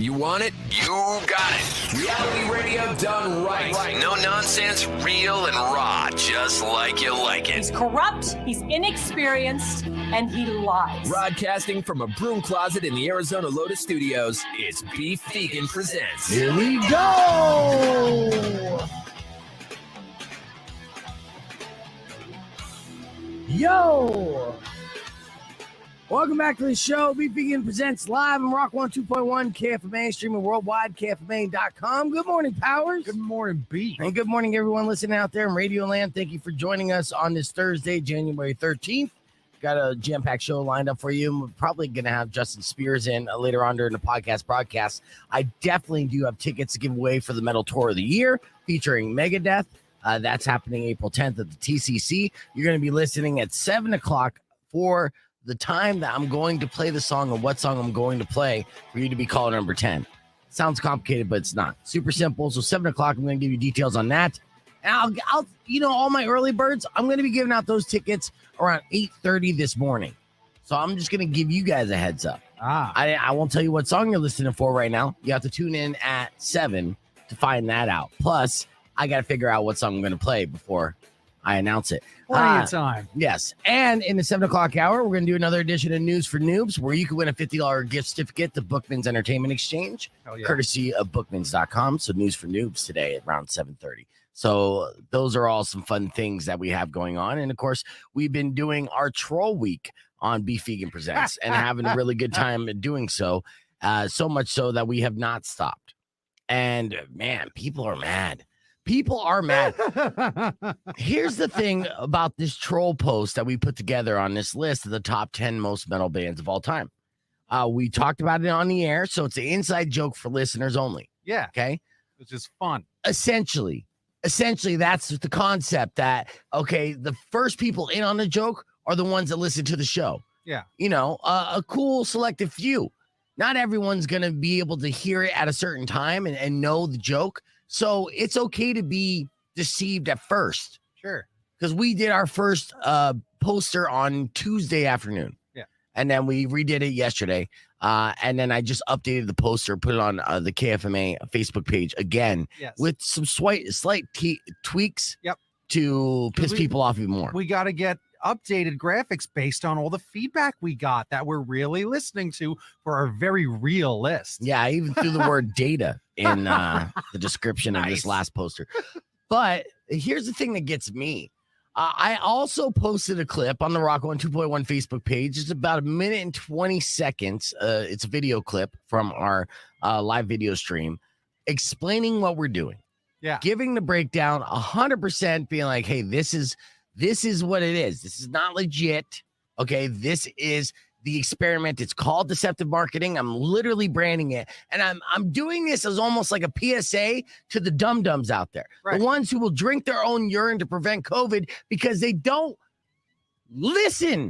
You want it? You got it. Reality radio done right. No nonsense, real and raw, just like you like it. He's corrupt, he's inexperienced, and he lies. Broadcasting from a broom closet in the Arizona Lotus Studios, it's Beef Vegan Presents. Here we go! Yo! Welcome back to the show. Beef Vegan Presents live on Rock 102.1 KFMA, streaming worldwide, KFMA.com. Good morning, Powers. Good morning, Beef. And good morning, everyone listening out there in Radio Land. Thank you for joining us on this Thursday, January 13th. Got a jam-packed show lined up for you. We're probably going to have Justin Spears in later on during the podcast broadcast. I definitely do have tickets to give away for the Metal Tour of the Year featuring Megadeth. That's happening April 10th at the TCC. You're going to be listening at 7 o'clock for the time that I'm going to play the song and what song I'm going to play for you to be caller number 10. Sounds complicated, but it's not. Super simple. So 7 o'clock, I'm going to give you details on that. And I'll all my early birds, I'm going to be giving out those tickets around 8:30 this morning. So I'm just going to give you guys a heads up. I won't tell you what song you're listening for right now. You have to tune in at 7 to find that out. Plus, I got to figure out what song I'm going to play before I announce it. Plenty of time. Yes. And in the 7 o'clock hour, we're going to do another edition of News for Noobs where you can win a $50 gift certificate to Bookman's Entertainment Exchange, courtesy of bookmans.com. So News for Noobs today at around 7:30. So those are all some fun things that we have going on. And of course, we've been doing our troll week on Beef Vegan Presents and having a really good time doing so. So much so that we have not stopped. And man, people are mad. People are mad. Here's the thing about this troll post that we put together on this list of the top 10 most metal bands of all time. We talked about it on the air, so it's an inside joke for listeners only. Yeah. Okay. Which is fun. Essentially, that's the concept that, okay, the first people in on the joke are the ones that listen to the show. Yeah. You know, a cool selective few. Not everyone's going to be able to hear it at a certain time and know the joke. So it's okay to be deceived at first. Sure. Because we did our first poster on Tuesday afternoon. Yeah. And then we redid it yesterday. And then I just updated the poster, put it on the KFMA Facebook page again with some slight tweaks to piss people off even more. We got to get updated graphics based on all the feedback we got that we're really listening to for our very real list. Yeah, I even threw the word data in the description of this last poster. But here's the thing that gets me. I also posted a clip on the Rock 102.1 Facebook page. It's about 1 minute and 20 seconds. It's a video clip from our live video stream explaining what we're doing. Yeah. Giving the breakdown 100%, being like, hey, this is what it is. This is not legit. Okay, this is the experiment. It's called deceptive marketing. I'm literally branding it. And I'm doing this as almost like a PSA to the dum-dums out there. Right. The ones who will drink their own urine to prevent COVID because they don't listen.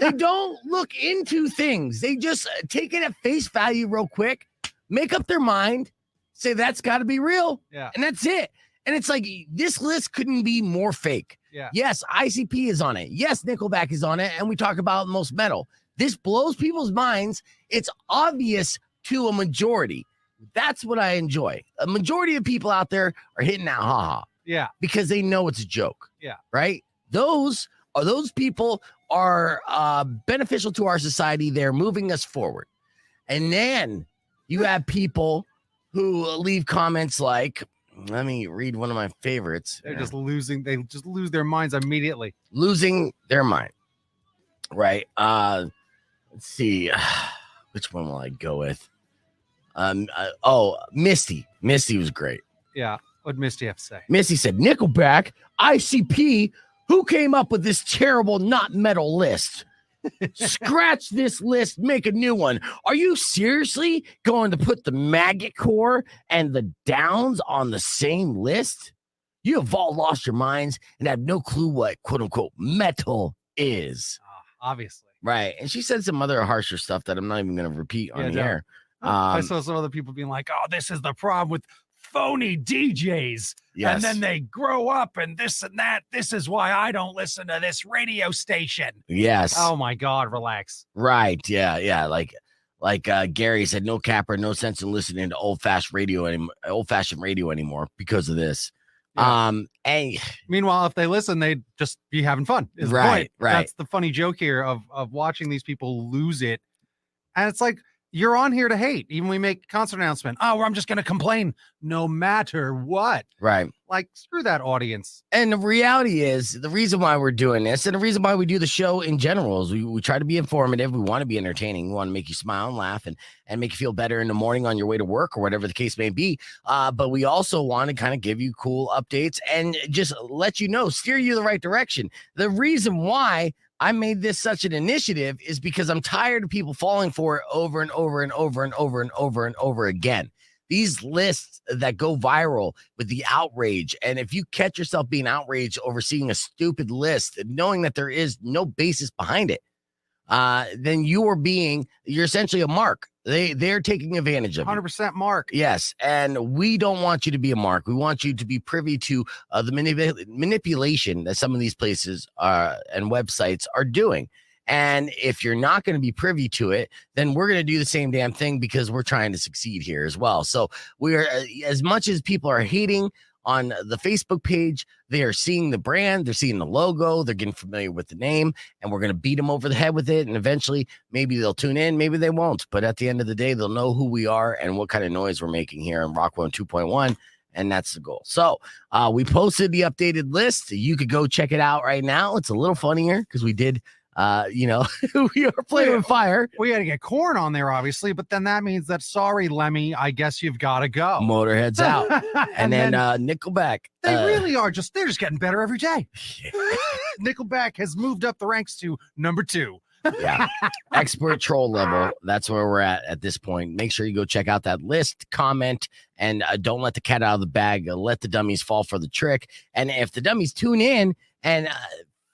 They don't look into things. They just take it at face value real quick, make up their mind, say that's got to be real. Yeah. And that's it. And it's like, this list couldn't be more fake. Yeah. Yes, ICP is on it. Yes, Nickelback is on it. And we talk about most metal. This blows people's minds. It's obvious to a majority. That's what I enjoy. A majority of people out there are hitting that ha-ha. Yeah. Because they know it's a joke. Yeah. Right? Those people are beneficial to our society. They're moving us forward. And then you have people who leave comments like, let me read one of my favorites. They just lose their minds immediately. Losing their mind. Right. Let's see. Which one will I go with? Misty. Misty was great. Yeah. What'd Misty have to say? Misty said, Nickelback, ICP, who came up with this terrible not metal list? Scratch this list, make a new one. Are you seriously going to put the Maggot Core and the Downs on the same list? You have all lost your minds and have no clue what quote unquote metal is. Obviously. Right. And she said some other harsher stuff that I'm not even going to repeat on the air. I saw some other people being like, oh, this is the problem with phony DJs. Yes. And then they grow up and this and that. This is why I don't listen to this radio station. Yes. Oh my God, relax. Right. Yeah. Yeah. Like Like Gary said, no capper, no sense in listening to old-fashioned radio anymore because of this. Yeah. And Meanwhile, if they listen, they'd just be having fun. Is the Right, point. right. That's the funny joke here of watching these people lose it. And it's like, you're on here to hate. Even we make concert announcement. Oh, I'm just going to complain no matter what. right. Like, screw that audience. And the reality is the reason why we're doing this and the reason why we do the show in general is we try to be informative. We want to be entertaining. We want to make you smile and laugh and make you feel better in the morning on your way to work or whatever the case may be. But we also want to kind of give you cool updates and just let you know, steer you the right direction. The reason why I made this such an initiative is because I'm tired of people falling for it over and over and over and over and over and over again. These lists that go viral with the outrage. And if you catch yourself being outraged over seeing a stupid list and knowing that there is no basis behind it, then you're essentially a mark. They're taking advantage of you. 100% mark. Yes, and we don't want you to be a mark. We want you to be privy to the manipulation that some of these places and websites are doing. And if you're not going to be privy to it, then we're going to do the same damn thing because we're trying to succeed here as well. So we're as much as people are hating on the Facebook page, they are seeing the brand, they're seeing the logo, they're getting familiar with the name, and we're going to beat them over the head with it. And eventually, maybe they'll tune in, maybe they won't. But at the end of the day, they'll know who we are and what kind of noise we're making here on Rock 102.1. And that's the goal. So we posted the updated list. You could go check it out right now. It's a little funnier because we did, we are playing with fire. We had to get Corn on there, obviously, but then that means that, sorry, Lemmy, I guess you've got to go. Motorhead's out. and then Nickelback. They really are they're just getting better every day. Nickelback has moved up the ranks to number 2. Yeah. Expert troll level. That's where we're at this point. Make sure you go check out that list, comment, and don't let the cat out of the bag. Let the dummies fall for the trick. And if the dummies tune in and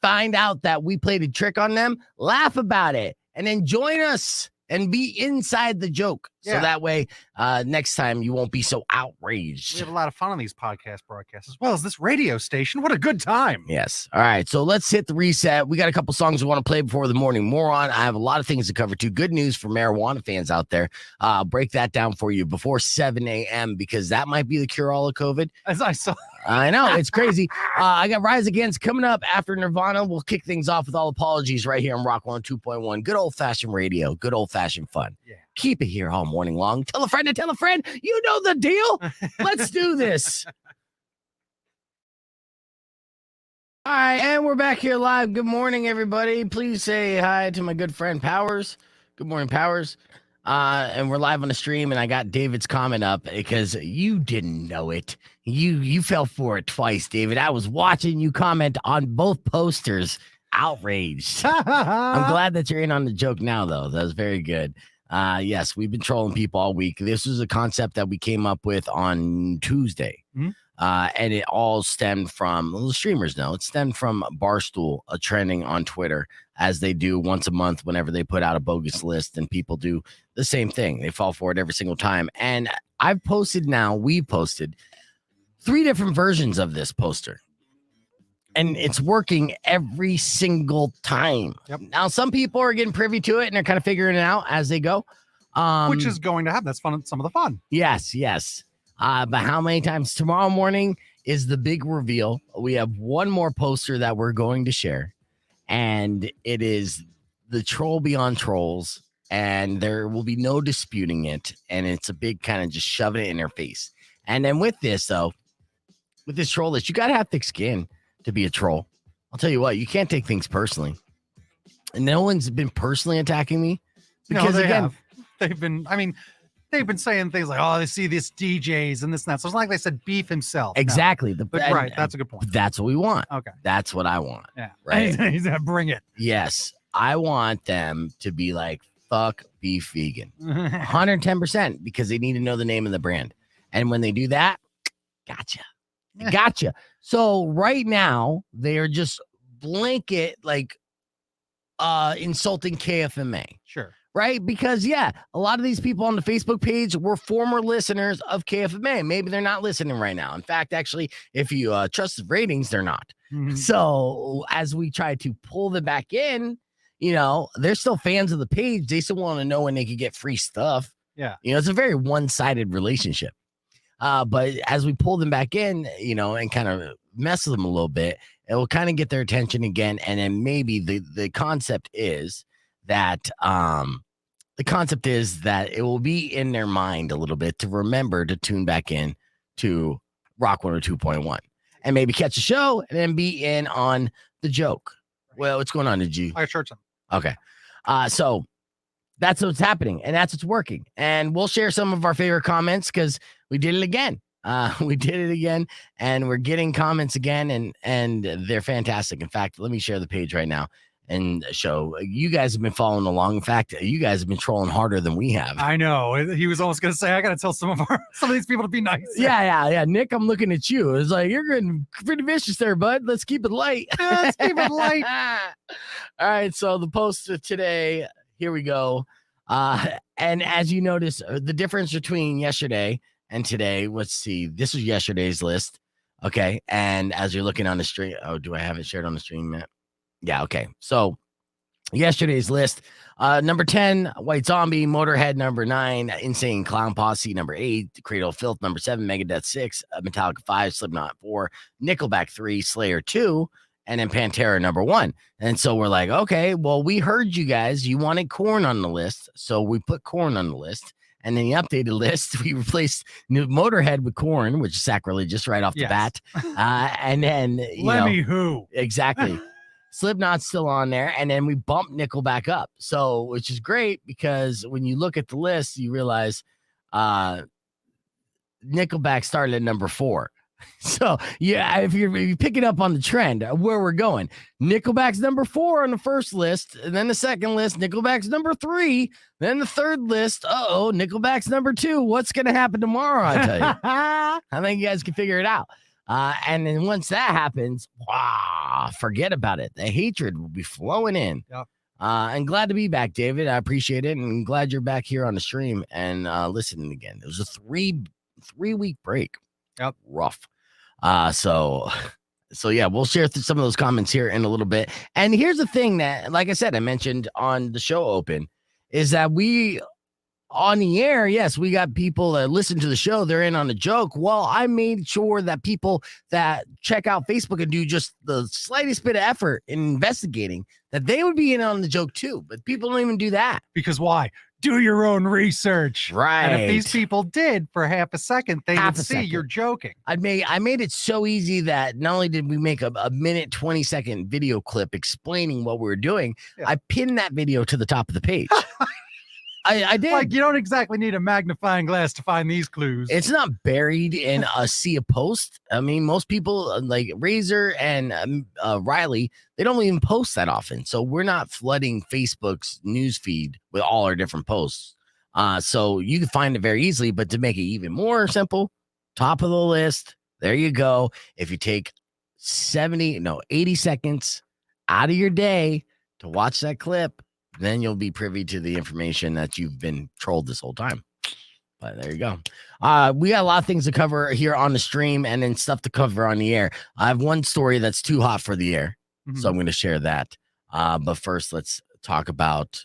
find out that we played a trick on them, laugh about it, and then join us and be inside the joke. Yeah. So that way, next time you won't be so outraged. We have a lot of fun on these podcast broadcasts, as well as this radio station. What a good time. Yes. All right. So let's hit the reset. We got a couple songs we want to play before the morning moron. I have a lot of things to cover too. Good news for marijuana fans out there. I'll break that down for you before 7 a.m. because that might be the cure-all of COVID. As I saw. I know. It's crazy. I got Rise Against coming up after Nirvana. We'll kick things off with all apologies right here on Rock 102.1. Good old-fashioned radio. Good old-fashioned fun. Yeah. Keep it here all morning long. Tell a friend to tell a friend. You know the deal. Let's do this. All right, and we're back here live. Good morning, everybody. Please say hi to my good friend Powers. Good morning, Powers. And we're live on the stream, and I got David's comment up because you didn't know it. You fell for it twice, David. I was watching you comment on both posters. Outraged. I'm glad that you're in on the joke now, though. That was very good. Yes, we've been trolling people all week. This was a concept that we came up with on Tuesday. Mm-hmm. And it all stemmed from, well, the streamers know, it stemmed from Barstool trending on Twitter, as they do once a month whenever they put out a bogus list, and people do the same thing. They fall for it every single time. And we posted 3 different versions of this poster. And it's working every single time. Yep. Now, some people are getting privy to it and they're kind of figuring it out as they go. Which is going to happen. That's fun. Some of the fun. Yes. But how many times? Tomorrow morning is the big reveal. We have one more poster that we're going to share. And it is the troll beyond trolls. And there will be no disputing it. And it's a big kind of just shoving it in their face. And then with this, though, with this troll list, you got to have thick skin to be a troll. I'll tell you what, you can't take things personally. And no one's been personally attacking me because have. They've been saying things like, oh, they see this DJs and this and that. So it's like they said Beef himself. Exactly. No. Right. That's a good point. That's what we want. Okay. That's what I want. Yeah. Right. He's gonna bring it. Yes. I want them to be like, fuck beef vegan. 110% because they need to know the name of the brand. And when they do that, gotcha. So right now they are just blanket insulting KFMA. Sure. Right? Because a lot of these people on the Facebook page were former listeners of KFMA. Maybe they're not listening right now. In fact, actually, if you trust the ratings, they're not. Mm-hmm. So as we try to pull them back in, they're still fans of the page. They still want to know when they could get free stuff. Yeah. It's a very one-sided relationship. But as we pull them back in, and kind of mess with them a little bit, it will kind of get their attention again. And then maybe the concept is that it will be in their mind a little bit to remember to tune back in to Rock 102.1 and maybe catch a show and then be in on the joke. Well, what's going on? Did you? I short some. Okay. So that's what's happening and that's what's working. And we'll share some of our favorite comments because we did it again. We did it again and we're getting comments again and they're fantastic. In fact, let me share the page right now and show you guys have been following along. In fact, you guys have been trolling harder than we have. I know. He was almost going to say, I got to tell some of these people to be nice. Yeah. Nick, I'm looking at you. It's like, you're getting pretty vicious there, bud. Let's keep it light. Yeah, let's keep it light. All right. So the post today, here we go. And as you notice, the difference between yesterday and today, let's see. This was yesterday's list. Okay. And as you're looking on the stream, do I have it shared on the stream, Matt? Yeah, okay. So yesterday's list, number 10, White Zombie, Motorhead, number 9, Insane Clown Posse, number 8, Cradle of Filth, number 7, Megadeth 6, Metallica 5, Slipknot 4, Nickelback 3, Slayer 2, and then Pantera number 1. And so we're like, okay, well, we heard you guys. You wanted Korn on the list, so we put Korn on the list. And then the updated list, we replaced Motorhead with Korn, which is sacrilegious right off the bat. And then, Lemmy who? Exactly. Slipknot's still on there, and then we bumped Nickelback up. So, which is great because when you look at the list, you realize Nickelback started at number 4. So, yeah, if you're picking up on the trend of where we're going, Nickelback's number 4 on the first list, and then the second list, Nickelback's number 3, then the third list, Nickelback's number 2. What's going to happen tomorrow, I tell you? I think you guys can figure it out. And then once that happens, forget about it. The hatred will be flowing in. Yep. And glad to be back, David. I appreciate it. And glad you're back here on the stream and listening again. It was a three-week break. Yep. Rough. So yeah, we'll share through some of those comments here in a little bit. And here's the thing that, like I said, I mentioned on the show open, is that we on the air, yes, we got people that listen to the show. They're in on the joke. Well, I made sure that people that check out Facebook and do just the slightest bit of effort in investigating, that they would be in on the joke too. But people don't even do that. Because why? Do your own research. Right. And if these people did for half a second, they would see you're joking. I made it so easy that not only did we make a minute, 20-second video clip explaining what we were doing, I pinned that video to the top of the page. I did. Like, you don't exactly need a magnifying glass to find these clues. It's not buried in a sea of posts. I mean, most people like Razor and Riley, they don't even post that often. So we're not flooding Facebook's news feed with all our different posts. So you can find it very easily, but to make it even more simple, top of the list, there you go. If you take 80 seconds out of your day to watch that clip, then you'll be privy to the information that you've been trolled this whole time. But there you go. We got a lot of things to cover here on the stream and then stuff to cover on the air. I have one story that's too hot for the air, so I'm going to share that. But first, let's talk about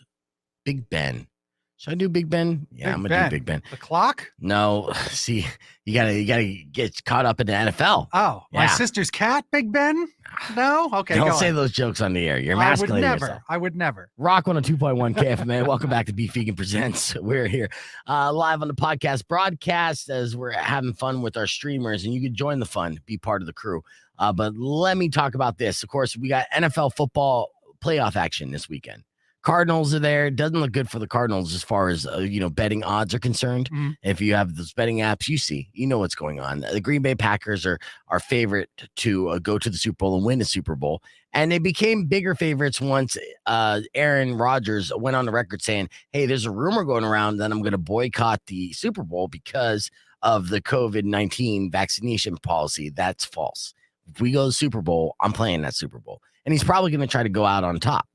Big Ben. Should I do Big Ben? Yeah, I'm gonna do Big Ben. The clock? No, see, you gotta get caught up in the NFL. Oh, my sister's cat, Big Ben? No? Okay. Don't say those jokes on the air. You're emasculating yourself. I would never. Rock 102.1 KFMA. Welcome back to Beef Vegan Presents. We're here live on the podcast broadcast as we're having fun with our streamers, and you can join the fun, be part of the crew. But let me talk about this. Of course, we got NFL football playoff action this weekend. Cardinals are there. It doesn't look good for the Cardinals as far as, betting odds are concerned. If you have those betting apps, you know what's going on. The Green Bay Packers are our favorite to go to the Super Bowl and win the Super Bowl. And they became bigger favorites once Aaron Rodgers went on the record saying, hey, there's a rumor going around that I'm going to boycott the Super Bowl because of the COVID-19 vaccination policy. That's false. If we go to the Super Bowl, I'm playing that Super Bowl. And he's probably going to try to go out on top.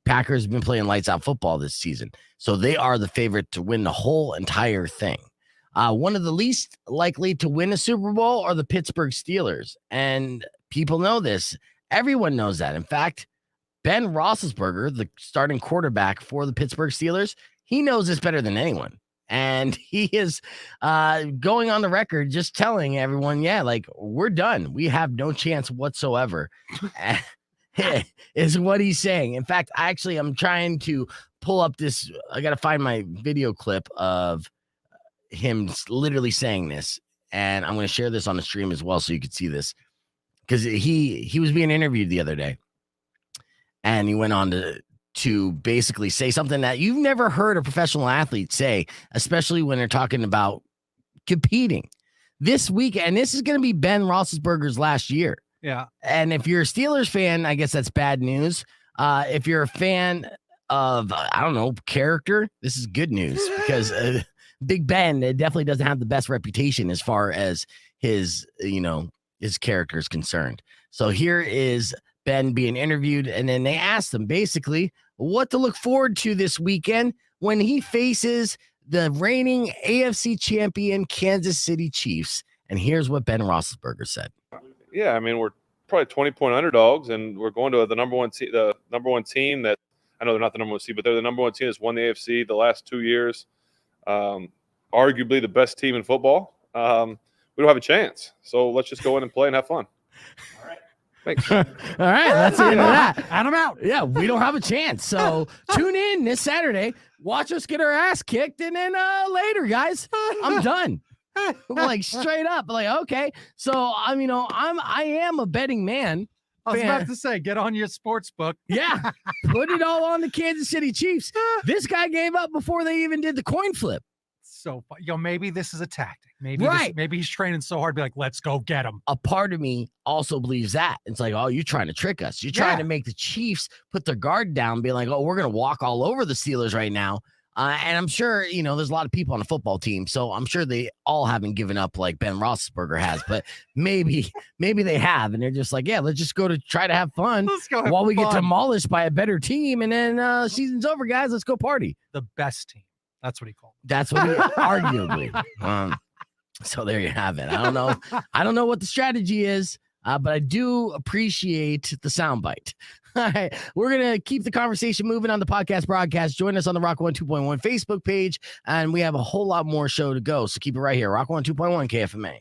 Packers have been playing lights out football this season, so they are the favorite to win the whole entire thing. One of the least likely to win a Super Bowl are the Pittsburgh Steelers, and people know this. Everyone knows that. In fact, Ben Roethlisberger, the starting quarterback for the Pittsburgh Steelers, he knows this better than anyone. And he is going on the record just telling everyone, yeah, like, we're done. We have no chance whatsoever, is what he's saying. In fact, I'm trying to pull up this. I got to find my video clip of him literally saying this. And I'm going to share this on the stream as well so you can see this. Because he was being interviewed the other day. And he went on to basically say something that you've never heard a professional athlete say, especially when they're talking about competing this week. And this is going to be Ben Roethlisberger's last year. Yeah. And if you're a Steelers fan, I guess that's bad news. If you're a fan of, I don't know, character, this is good news because Big Ben definitely doesn't have the best reputation as far as his character is concerned. So here is Ben being interviewed, and then they asked him basically what to look forward to this weekend when he faces the reigning AFC champion Kansas City Chiefs. And here's what Ben Roethlisberger said. Yeah, I mean, we're probably 20-point underdogs, and we're going to the number one team that, I know they're not the number one seed, but they're the number one team that's won the AFC the last 2 years. Arguably the best team in football. We don't have a chance. So let's just go in and play and have fun. All right. Thanks. All right, that's the end of that. And I'm out. Yeah, we don't have a chance. So tune in this Saturday. Watch us get our ass kicked, and then later, guys, I'm done. Like straight up, like okay. So I am a betting man. I was about to say, get on your sports book. Yeah, put it all on the Kansas City Chiefs. This guy gave up before they even did the coin flip. So, maybe this is a tactic. Maybe right. Maybe he's training so hard, be like, let's go get him. A part of me also believes that. It's like, oh, you're trying to trick us. You're trying to make the Chiefs put their guard down, be like, oh, we're going to walk all over the Steelers right now. And I'm sure, there's a lot of people on the football team, so I'm sure they all haven't given up like Ben Roethlisberger has, but maybe they have, and they're just like, yeah, let's just go to try to have fun while we get demolished by a better team, and then season's over, guys. Let's go party. The best team. That's what he called it. That's what he arguably. So there you have it. I don't know what the strategy is, but I do appreciate the soundbite. All right, we're going to keep the conversation moving on the podcast broadcast. Join us on the Rock 1 2.1 Facebook page, and we have a whole lot more show to go. So keep it right here. Rock 1 2.1 KFMA.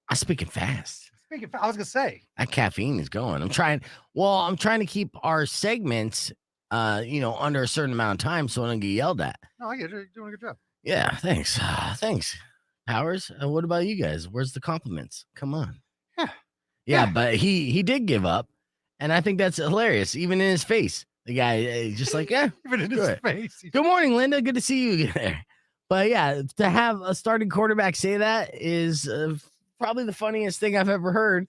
I'm speaking fast. I was going to say. That caffeine is going. I'm trying to keep our segments, under a certain amount of time so I don't get yelled at. No, I get it. You're doing a good job. Yeah, thanks. Thanks, Powers. What about you guys? Where's the compliments? Come on. Yeah, but he did give up, and I think that's hilarious. Even in his face, the guy just like, yeah. Even in his face. Good morning, Linda. Good to see you there. But yeah, to have a starting quarterback say that is probably the funniest thing I've ever heard.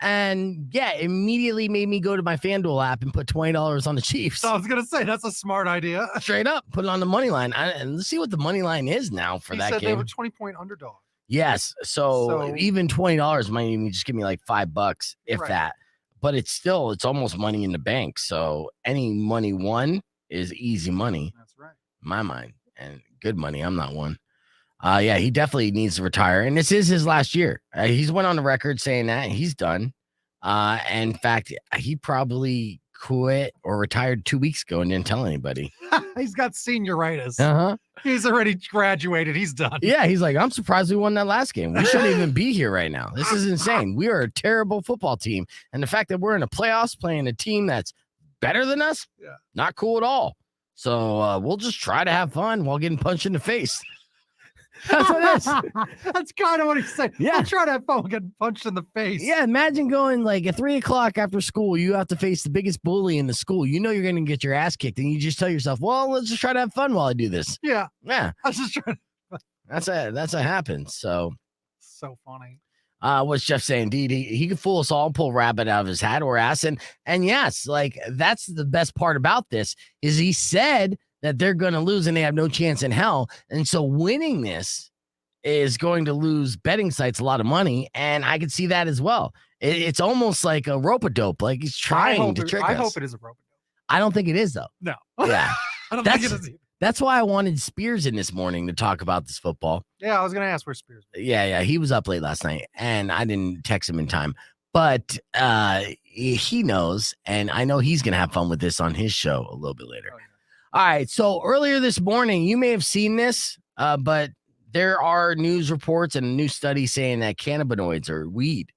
And yeah, immediately made me go to my FanDuel app and put $20 on the Chiefs. So I was gonna say that's a smart idea. Straight up, put it on the money line. And let's see what the money line is now for that game. They were 20-point underdog. Yes, so even $20 might even just give me like $5, if that. But it's almost money in the bank. So any money won is easy money. That's right, in my mind, and good money. I'm not one. Yeah, he definitely needs to retire, and this is his last year. He's went on the record saying that he's done. In fact, he probably quit or retired 2 weeks ago and didn't tell anybody. He's got senioritis. He's already graduated. He's done. Yeah, he's like, I'm surprised we won that last game. We shouldn't even be here right now. This is insane. We are a terrible football team, and the fact that we're in the playoffs playing a team that's better than us, not cool at all. So we'll just try to have fun while getting punched in the face. That's what it is. That's kind of what he's saying. Yeah. I'll try to have fun getting punched in the face. Yeah, imagine going like at 3:00 after school. You have to face the biggest bully in the school. You know you're going to get your ass kicked, and you just tell yourself, "Well, let's just try to have fun while I do this." Yeah. I was just trying. That's what happens. So funny. What's Jeff saying? Indeed, he could fool us all, pull rabbit out of his hat or ass, and yes, like that's the best part about this is he said that they're going to lose and they have no chance in hell. And so winning this is going to lose betting sites a lot of money. And I can see that as well. It's almost like a rope-a-dope. Like he's trying to trick us. I hope it is a rope-a-dope. I don't think it is, though. No. Yeah. I don't think it is either. That's why I wanted Spears in this morning to talk about this football. Yeah, I was going to ask where Spears was. Yeah. He was up late last night, and I didn't text him in time. but he knows, and I know he's going to have fun with this on his show a little bit later. All right. So earlier this morning, you may have seen this, but there are news reports and a new study saying that cannabinoids or weed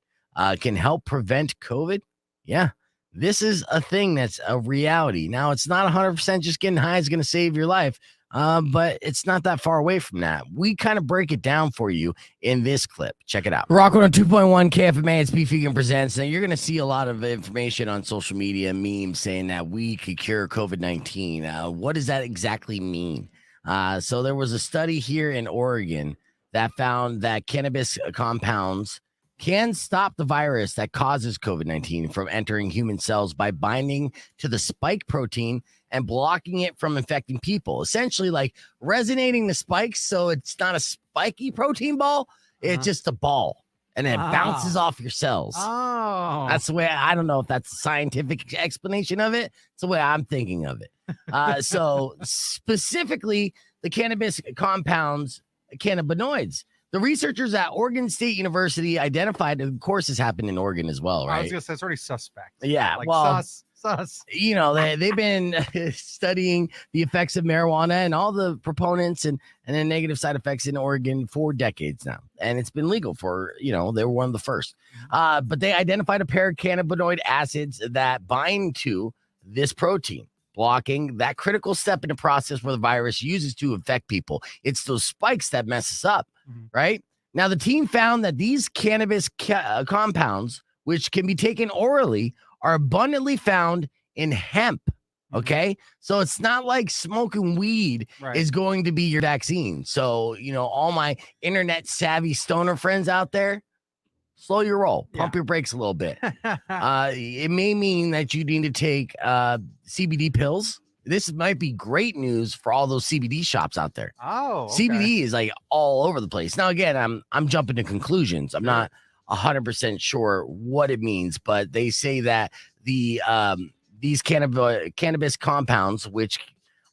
can help prevent COVID. Yeah, this is a thing that's a reality. Now, it's not 100% just getting high is going to save your life, but it's not that far away from that. We kind of break it down for you in this clip. Check it out. Rock 102.1 KFMA, it's Beef Vegan Presents. Now, you're going to see a lot of information on social media, memes saying that we could cure COVID-19. What does that exactly mean? So there was a study here in Oregon that found that cannabis compounds can stop the virus that causes COVID-19 from entering human cells by binding to the spike protein and blocking it from infecting people. Essentially, like resonating the spikes, so it's not a spiky protein ball, it's just a ball, and it bounces off your cells. Oh. That's the way, I don't know if that's a scientific explanation of it. It's the way I'm thinking of it. So specifically, the cannabis compounds, cannabinoids. The researchers at Oregon State University identified, of course, this happened in Oregon as well, right? I was going to say, it's already suspect. Yeah, like well, sus. You know, they've been studying the effects of marijuana and all the proponents and the negative side effects in Oregon for decades now. And it's been legal for, they were one of the first. But they identified a pair of cannabinoid acids that bind to this protein, blocking that critical step in the process where the virus uses to infect people. It's those spikes that mess us up, right? Now, the team found that these cannabis compounds, which can be taken orally, are abundantly found in hemp. Okay. So it's not like smoking weed is going to be your vaccine. So, all my internet savvy stoner friends out there, slow your roll, pump your brakes a little bit. It may mean that you need to take CBD pills. This might be great news for all those CBD shops out there. Oh, okay. CBD is like all over the place. Now, again, I'm jumping to conclusions. I'm not 100% sure what it means, but they say that these cannabis compounds, which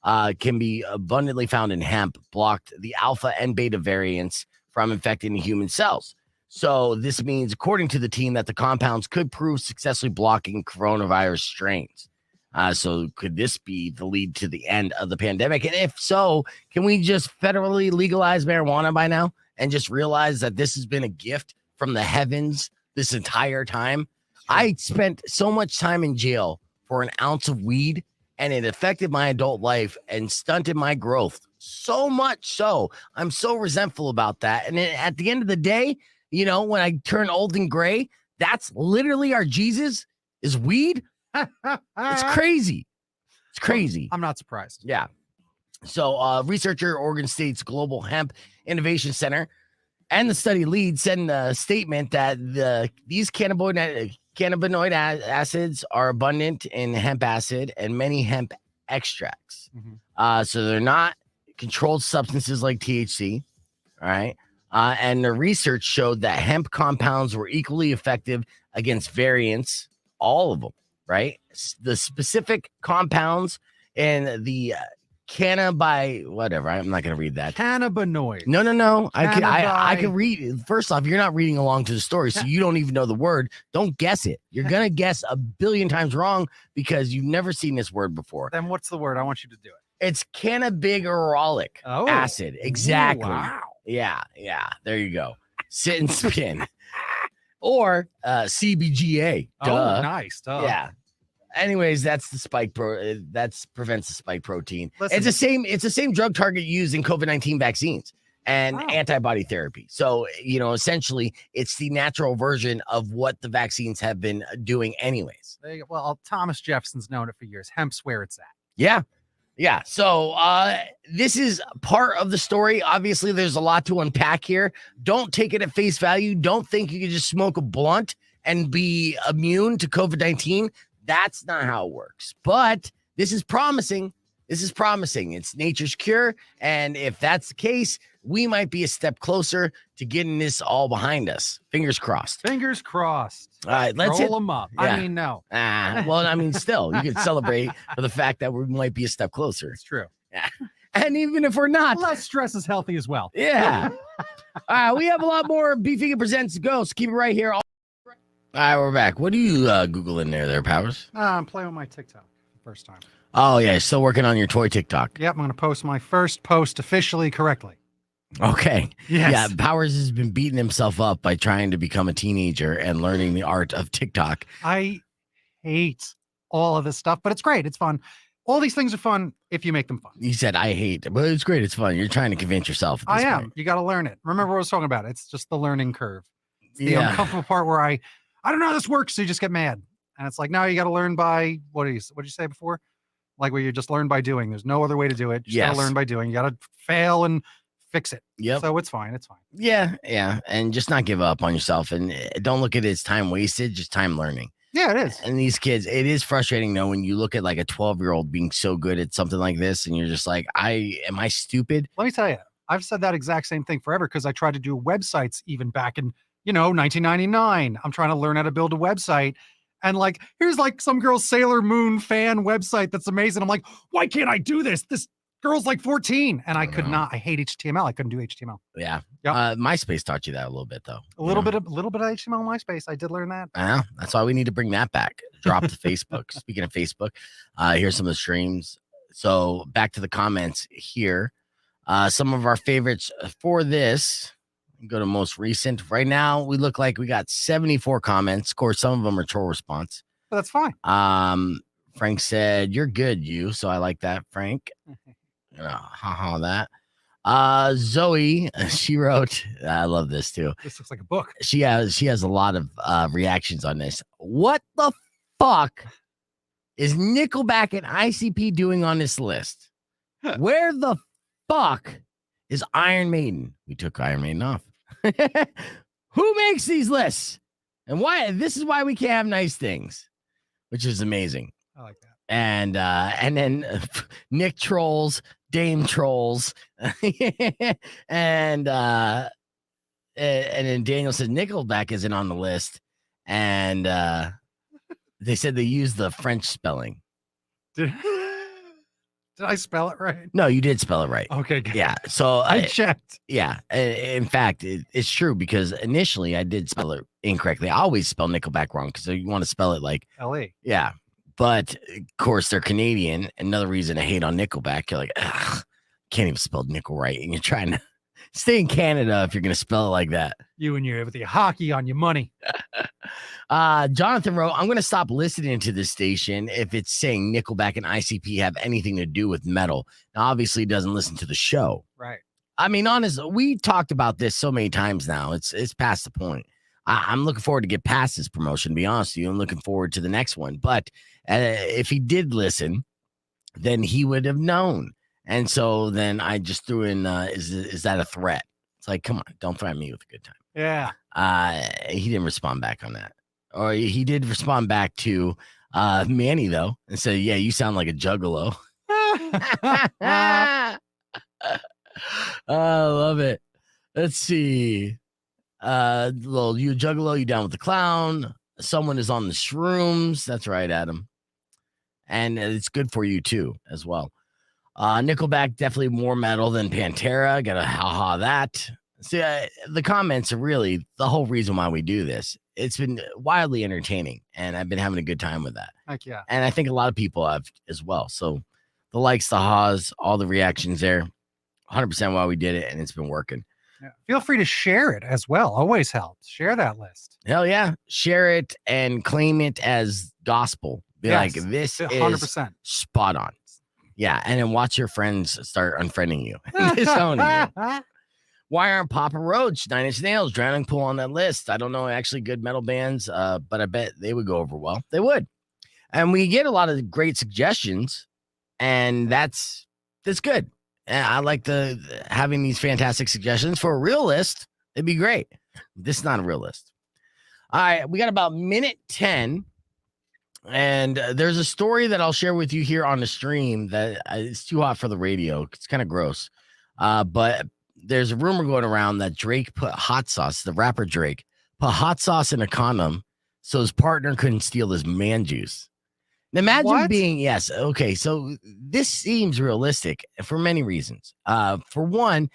can be abundantly found in hemp, blocked the alpha and beta variants from infecting the human cells. So this means, according to the team, that the compounds could prove successfully blocking coronavirus strains. So could this be the lead to the end of the pandemic? And if so, can we just federally legalize marijuana by now and just realize that this has been a gift from the heavens this entire time? I spent so much time in jail for an ounce of weed, and it affected my adult life and stunted my growth so much so. I'm so resentful about that. And at the end of the day, when I turn old and gray, that's literally our Jesus is weed. It's crazy. It's crazy. I'm not surprised. Yeah. So researcher Oregon State's Global Hemp Innovation Center and the study lead said in a statement that these cannabinoid acids are abundant in hemp acid and many hemp extracts. So they're not controlled substances like THC. All right. And the research showed that hemp compounds were equally effective against variants, all of them, right? The specific compounds and the whatever. I'm not going to read that. Cannabinoid. No. I can read it. First off, you're not reading along to the story, so you don't even know the word. Don't guess it. You're going to guess a billion times wrong because you've never seen this word before. Then what's the word? I want you to do it. It's cannabigerolic acid. Exactly. Ooh, wow. Yeah. There you go. Sit and spin. Or CBGA. Duh. Oh, nice. Duh. Yeah. Anyways, that's the spike that prevents the spike protein. Listen. It's the same drug target used in COVID-19 vaccines and antibody therapy. So, essentially it's the natural version of what the vaccines have been doing anyways. Well, Thomas Jefferson's known it for years. Hemp's where it's at. Yeah. Yeah. So this is part of the story. Obviously, there's a lot to unpack here. Don't take it at face value. Don't think you can just smoke a blunt and be immune to COVID-19. That's not how it works. But this is promising. It's nature's cure. And if that's the case, we might be a step closer to getting this all behind us. Fingers crossed. Fingers crossed. All right, let's roll them up. Yeah. I mean, no. Still, you can celebrate for the fact that we might be a step closer. It's true. Yeah. And even if we're not, less stress is healthy as well. Yeah. All right, we have a lot more Beef Vegan Presents to go, so keep it right here. All right, we're back. What do you Google in there, Powers? I'm playing with my TikTok for the first time. Oh, yeah. Still working on your toy TikTok. Yep, I'm going to post my first post officially correctly. Okay. Yes. Yeah, Powers has been beating himself up by trying to become a teenager and learning the art of TikTok. I hate all of this stuff, but it's great. It's fun. All these things are fun if you make them fun. He said, I hate it, but it's great. It's fun. You're trying to convince yourself. At this I am. point. You got to learn it. Remember what I was talking about? It's just the learning curve. It's the uncomfortable part where I don't know how this works, so you just get mad. And it's like, no, you got to learn by, what did you say before? Like where you just learn by doing. There's no other way to do it. You just got to learn by doing. You got to fail and fix it. Yep. So it's fine. It's fine. Yeah. And just not give up on yourself. And don't look at it as time wasted, just time learning. Yeah, it is. And these kids, it is frustrating though when you look at like a 12-year-old being so good at something like this, and you're just like, am I stupid? Let me tell you, I've said that exact same thing forever because I tried to do websites even back in 1999. I'm trying to learn how to build a website, and like here's like some girl's Sailor Moon fan website that's amazing. I'm like, why can't I do this? This girl's like 14, and I could not. I hate HTML. I couldn't do HTML. Yeah. Yep. MySpace taught you that a little bit though. A little bit of HTML on MySpace. I did learn that. Yeah, that's why we need to bring that back. Drop to Facebook. Speaking of Facebook, here's some of the streams. So back to the comments here. Some of our favorites for this. Go to most recent. Right now, we look like we got 74 comments. Of course, some of them are troll response. But that's fine. Frank said, "You're good, you." So I like that, Frank. That. Zoe, she wrote, I love this too. This looks like a book. She has a lot of reactions on this. What the fuck is Nickelback and ICP doing on this list? Where the fuck is Iron Maiden? We took Iron Maiden off. Who makes these lists? And why? This is why we can't have nice things, which is amazing. I like that. And then Nick trolls, Dame trolls, and then Daniel says Nickelback isn't on the list, and they said they used the French spelling. Did I spell it right? No, you did spell it right. Okay, good. Yeah. So I checked. Yeah. In fact, it's true because initially I did spell it incorrectly. I always spell Nickelback wrong because you want to spell it like L-E. Yeah. But of course they're Canadian. Another reason to hate on Nickelback. You're like, ugh, can't even spell nickel right. And you're trying to stay in Canada if you're going to spell it like that. You and your with your hockey on your money. Jonathan wrote, I'm going to stop listening to this station if it's saying Nickelback and ICP have anything to do with metal. Now, obviously, he doesn't listen to the show. Right. I mean, honestly, we talked about this so many times now. It's past the point. I'm looking forward to get past this promotion, to be honest with you. I'm looking forward to the next one. But if he did listen, then he would have known. And so then I just threw in, is that a threat? It's like, come on, don't threaten me with a good time. Yeah. He didn't respond back on that. Or he did respond back to Manny, though, and said, yeah, you sound like a juggalo. I love it. Let's see. Little you juggalo, you down with the clown. Someone is on the shrooms. That's right, Adam. And it's good for you, too, as well. Nickelback, definitely more metal than Pantera. Gotta ha that. See, the comments are really the whole reason why we do this. It's been wildly entertaining, and I've been having a good time with that. Heck yeah. And I think a lot of people have as well. So the likes, the haws, all the reactions there, 100% why we did it, and it's been working. Yeah. Feel free to share it as well. Always helps. Share that list. Hell yeah. Share it and claim it as gospel. Be like, this 100% is spot on. Yeah. And then watch your friends start unfriending you. Disowning you. Why aren't Papa Roach, Nine Inch Nails, Drowning Pool on that list? I don't know actually good metal bands, but I bet they would go over well. They would. And we get a lot of great suggestions, and that's good. And I like having these fantastic suggestions for a real list. It'd be great. This is not a real list. All right, we got about minute 10, and there's a story that I'll share with you here on the stream that it's too hot for the radio. It's kind of gross, but there's a rumor going around that Drake put hot sauce, the rapper Drake, put hot sauce in a condom so his partner couldn't steal his man juice. Now imagine being, yes, okay, so this seems realistic for many reasons. For one,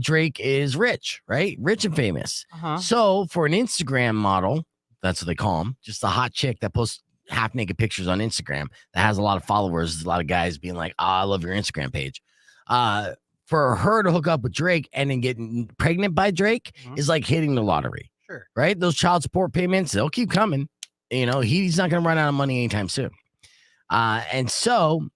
Drake is rich, right? Rich and famous. So for an Instagram model That's what they call them. Just a hot chick that posts half naked pictures on Instagram that has a lot of followers. There's a lot of guys being like, I love your Instagram page. For her to hook up with Drake and then getting pregnant by Drake is like hitting the lottery. Sure. Right? Those child support payments, they'll keep coming. You know, he's not going to run out of money anytime soon. And so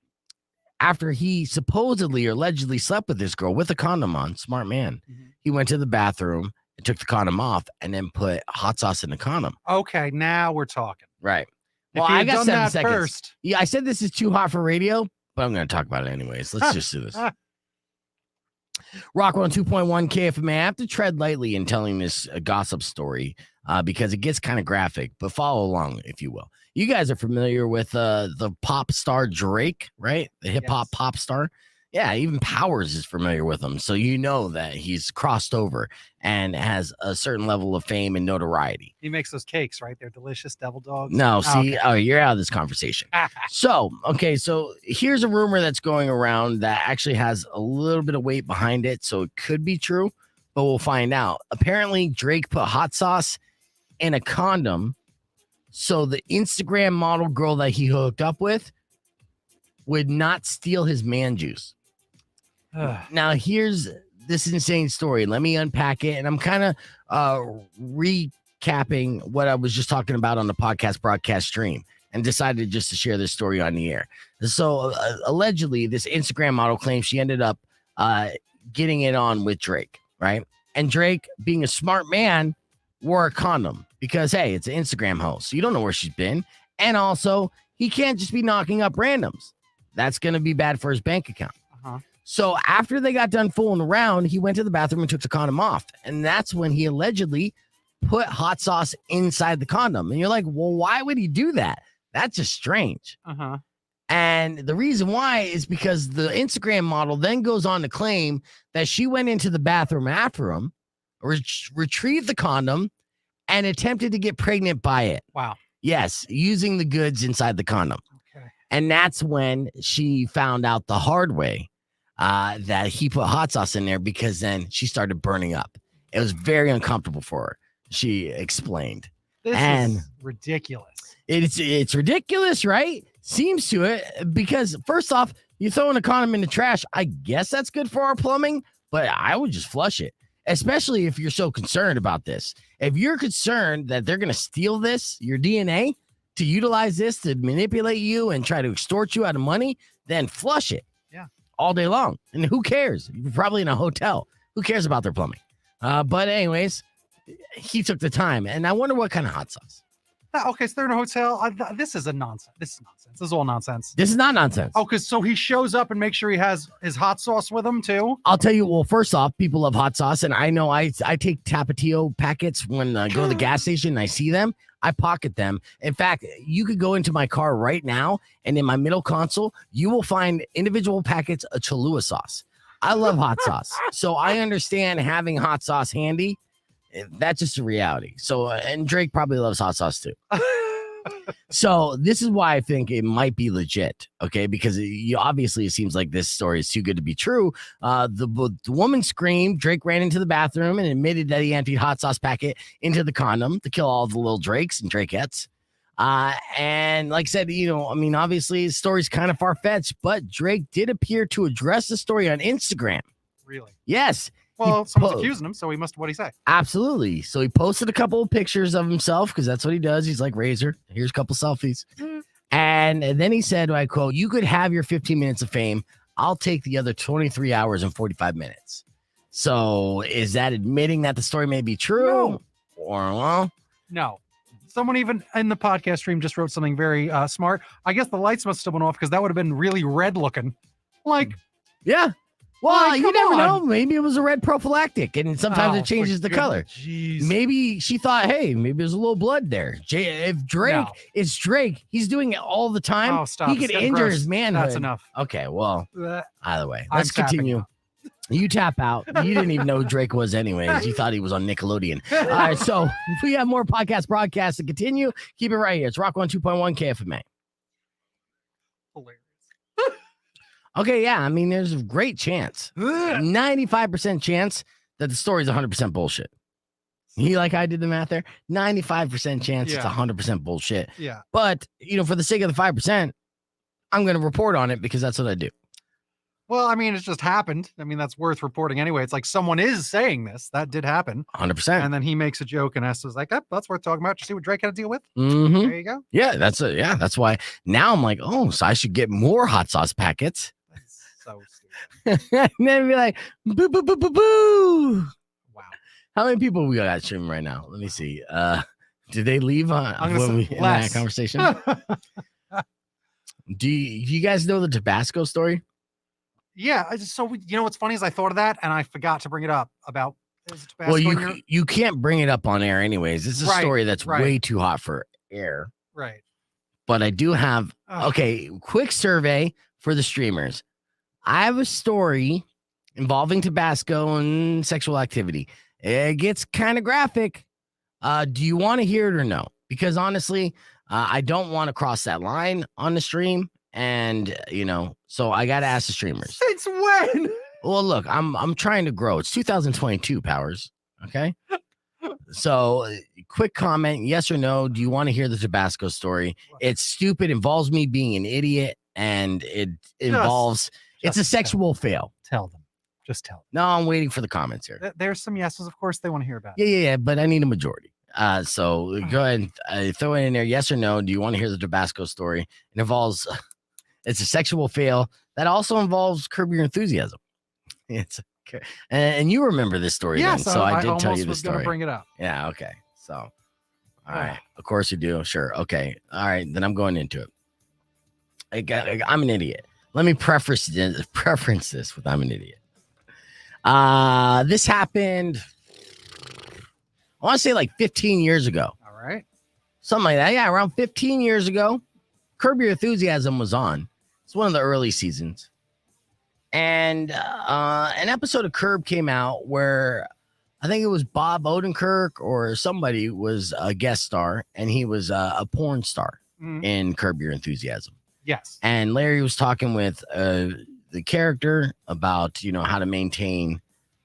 after he supposedly or allegedly slept with this girl with a condom on, smart man, he went to the bathroom and took the condom off and then put hot sauce in the condom. Okay, now we're talking. Right. If Well, you I had got done 7 that seconds. first. Yeah, I said this is too hot for radio, but I'm going to talk about it anyways. Let's just do this. Rock 102.1 KFMA. I have to tread lightly in telling this gossip story because it gets kind of graphic, but follow along, if you will. You guys are familiar with the pop star Drake, right? The hip hop pop star. Yeah, even Powers is familiar with him. So you know that he's crossed over and has a certain level of fame and notoriety. He makes those cakes, right? They're delicious devil dogs. No, see, okay. You're out of this conversation. So here's a rumor that's going around that actually has a little bit of weight behind it. So it could be true, but we'll find out. Apparently, Drake put hot sauce in a condom so the Instagram model girl that he hooked up with would not steal his man juice. Now, here's this insane story. Let me unpack it. And I'm kind of recapping what I was just talking about on the podcast broadcast stream and decided just to share this story on the air. So allegedly, this Instagram model claims she ended up getting it on with Drake, right? And Drake, being a smart man, wore a condom because, hey, it's an Instagram host. So you don't know where she's been. And also, he can't just be knocking up randoms. That's going to be bad for his bank account. So after they got done fooling around, he went to the bathroom and took the condom off. And that's when he allegedly put hot sauce inside the condom. And you're like, well, why would he do that? That's just strange. And the reason why is because the Instagram model then goes on to claim that she went into the bathroom after him, retrieved the condom, and attempted to get pregnant by it. Wow. Yes, using the goods inside the condom. Okay. And that's when she found out the hard way that he put hot sauce in there because then she started burning up. It was very uncomfortable for her, she explained. This is ridiculous. It's ridiculous, right? Seems to it, because first off, you throwing a condom in the trash. I guess that's good for our plumbing, but I would just flush it, especially if you're so concerned about this. If you're concerned that they're going to steal this, your DNA, to utilize this to manipulate you and try to extort you out of money, then flush it. All day long. And who cares? You're probably in a hotel. Who cares about their plumbing? But anyways, he took the time. And I wonder what kind of hot sauce. Okay, so they're in a hotel. This is nonsense. This is nonsense. This is all nonsense. This is not nonsense. Oh, because so he shows up and makes sure he has his hot sauce with him too? I'll tell you, well, first off, people love hot sauce. And I know I take Tapatio packets when I go to the gas station and I see them. I pocket them. In fact, you could go into my car right now, and in my middle console, you will find individual packets of Cholula sauce. I love hot sauce. So I understand having hot sauce handy. That's just a reality. So, and Drake probably loves hot sauce too. So this is why I think it might be legit, okay? Because obviously it seems like this story is too good to be true. The woman screamed. Drake ran into the bathroom and admitted that he emptied hot sauce packet into the condom to kill all the little Drakes and Drakeettes. And like I said, obviously the story's kind of far-fetched, but Drake did appear to address the story on Instagram. Really? Yes. Well, someone's accusing him, so he must. What'd he say? Absolutely. So he posted a couple of pictures of himself because that's what he does. He's like Razor. Here's a couple selfies. And then he said, I quote, "You could have your 15 minutes of fame. I'll take the other 23 hours and 45 minutes. So is that admitting that the story may be true? No. Or no. Someone even in the podcast stream just wrote something very smart. I guess the lights must have been off because that would have been really red looking. Like, yeah. Well, like, you never on. know. Maybe it was a red prophylactic, and sometimes it changes the color. Jeez. Maybe she thought, hey, maybe there's a little blood there. If Drake is Drake, he's doing it all the time. Oh, stop. He could injure his manhood. That's enough. Okay, well, either way, I'm let's continue. You tap out. You didn't even know who Drake was anyways. You thought he was on Nickelodeon. All right, so we have more podcast broadcasts to continue. Keep it right here. It's Rock 102.1 KFMA. Hilarious. Okay, yeah. I mean, there's a great chance, 95% chance that the story is 100% bullshit. You like I did the math there? 95% chance it's Yeah. 100% bullshit. Yeah. But, for the sake of the 5%, I'm going to report on it because that's what I do. Well, I mean, it's just happened. I mean, that's worth reporting anyway. It's like someone is saying this. That did happen. 100%. And then he makes a joke and Esther's like, that's worth talking about. You see what Drake had to deal with? Mm-hmm. There you go. Yeah, that's why now I'm like, oh, so I should get more hot sauce packets. That's so stupid. And then be like, boo, boo, boo, boo, boo. Wow. How many people we got streaming right now? Let me see. Did they leave I'm gonna when say we in less. that conversation? Do you guys know the Tabasco story? Yeah. What's funny is I thought of that and I forgot to bring it up about Tabasco. Well, you can't bring it up on air anyways. It's a story that's way too hot for air. Right. But I do have, Oh. okay, quick survey for the streamers. I have a story involving Tabasco and sexual activity. It gets kind of graphic. Do you want to hear it or no? Because honestly, I don't want to cross that line on the stream. And, so I got to ask the streamers. Since when? Well, look, I'm trying to grow. It's 2022, Powers. Okay. So quick comment, yes or no. Do you want to hear the Tabasco story? It's stupid, involves me being an idiot, and it involves, it's a sexual fail. Tell them. Just tell them. No, I'm waiting for the comments here. There's some yeses. Of course, they want to hear about it. Yeah, but I need a majority. So go ahead and throw it in there. Yes or no. Do you want to hear the Tabasco story? It involves, it's a sexual fail that also involves Curb Your Enthusiasm. And you remember this story, Yeah, then, so I did tell you the was going story. to bring it up. Yeah, okay. So, all right. Of course you do. Sure. Okay. All right. Then I'm going into it. I'm an idiot. Let me preference this with I'm an idiot. This happened, I want to say like 15 years ago. All right. Something like that. Yeah, around 15 years ago. Curb Your Enthusiasm was on. It's one of the early seasons. And an episode of Curb came out where I think it was Bob Odenkirk or somebody was a guest star, and he was a porn star in Curb Your Enthusiasm. Yes. And Larry was talking with the character about, how to maintain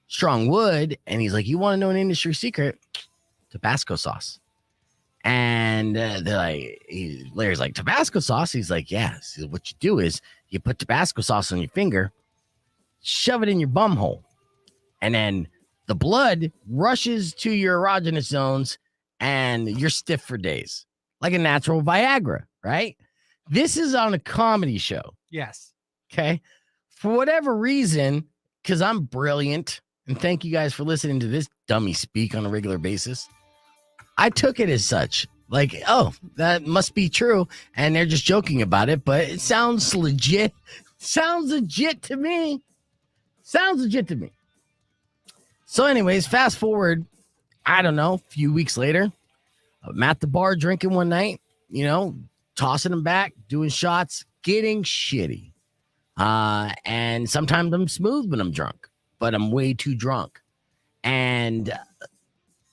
strong wood. And he's like, you want to know an industry secret? Tabasco sauce. And they're like, Larry's like, Tabasco sauce? He's like, yeah. So what you do is you put Tabasco sauce on your finger, shove it in your bum hole, and then the blood rushes to your erogenous zones and you're stiff for days, like a natural Viagra, right? This is on a comedy show. Yes. Okay. For whatever reason, because I'm brilliant, and thank you guys for listening to this dummy speak on a regular basis, I took it as such. Like, oh, that must be true. And they're just joking about it, but it sounds legit. Sounds legit to me. So anyways, fast forward, I don't know, a few weeks later, I'm at the bar drinking one night, tossing them back, doing shots, getting shitty. And sometimes I'm smooth when I'm drunk, but I'm way too drunk. And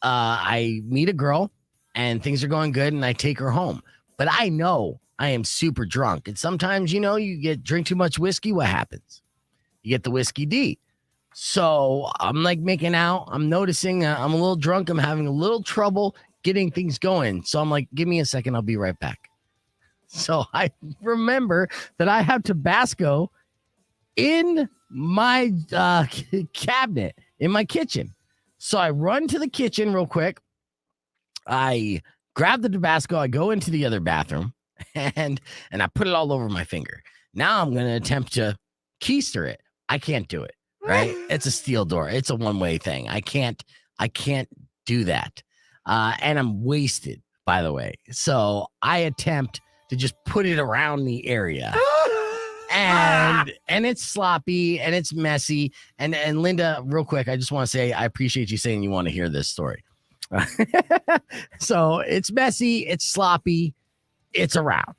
I meet a girl and things are going good and I take her home. But I know I am super drunk. And sometimes, you drink too much whiskey, what happens? You get the whiskey D. So I'm like making out. I'm noticing I'm a little drunk. I'm having a little trouble getting things going. So I'm like, give me a second. I'll be right back. So I remember that I have Tabasco in my cabinet in my kitchen. So I run to the kitchen real quick. I grab the Tabasco. I go into the other bathroom and I put it all over my finger. Now I'm going to attempt to keister it. I can't do it. Right? It's a steel door. It's a one-way thing. I can't do that. And I'm wasted, by the way. So I attempt to just put it around the area. And it's sloppy and it's messy. And Linda, real quick, I just want to say I appreciate you saying you want to hear this story. So it's messy, it's sloppy, it's around.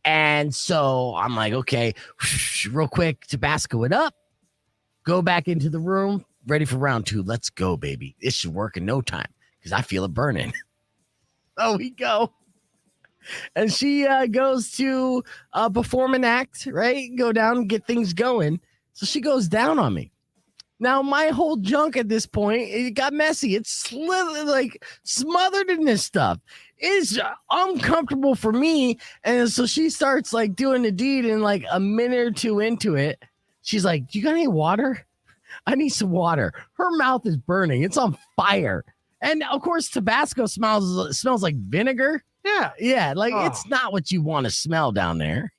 And so I'm like, okay, real quick, Tabasco it up. Go back into the room, ready for round 2. Let's go, baby. It should work in no time because I feel it burning. So we go. And she goes to perform an act, right? Go down and get things going. So she goes down on me. Now my whole junk at this point, it got messy. It's smothered in this stuff. It's uncomfortable for me. And so she starts like doing the deed, and like a minute or two into it, she's like, "Do you got any water? I need some water." Her mouth is burning. It's on fire. And of course, Tabasco smells like vinegar. Yeah. Yeah, like Oh. it's not what you want to smell down there.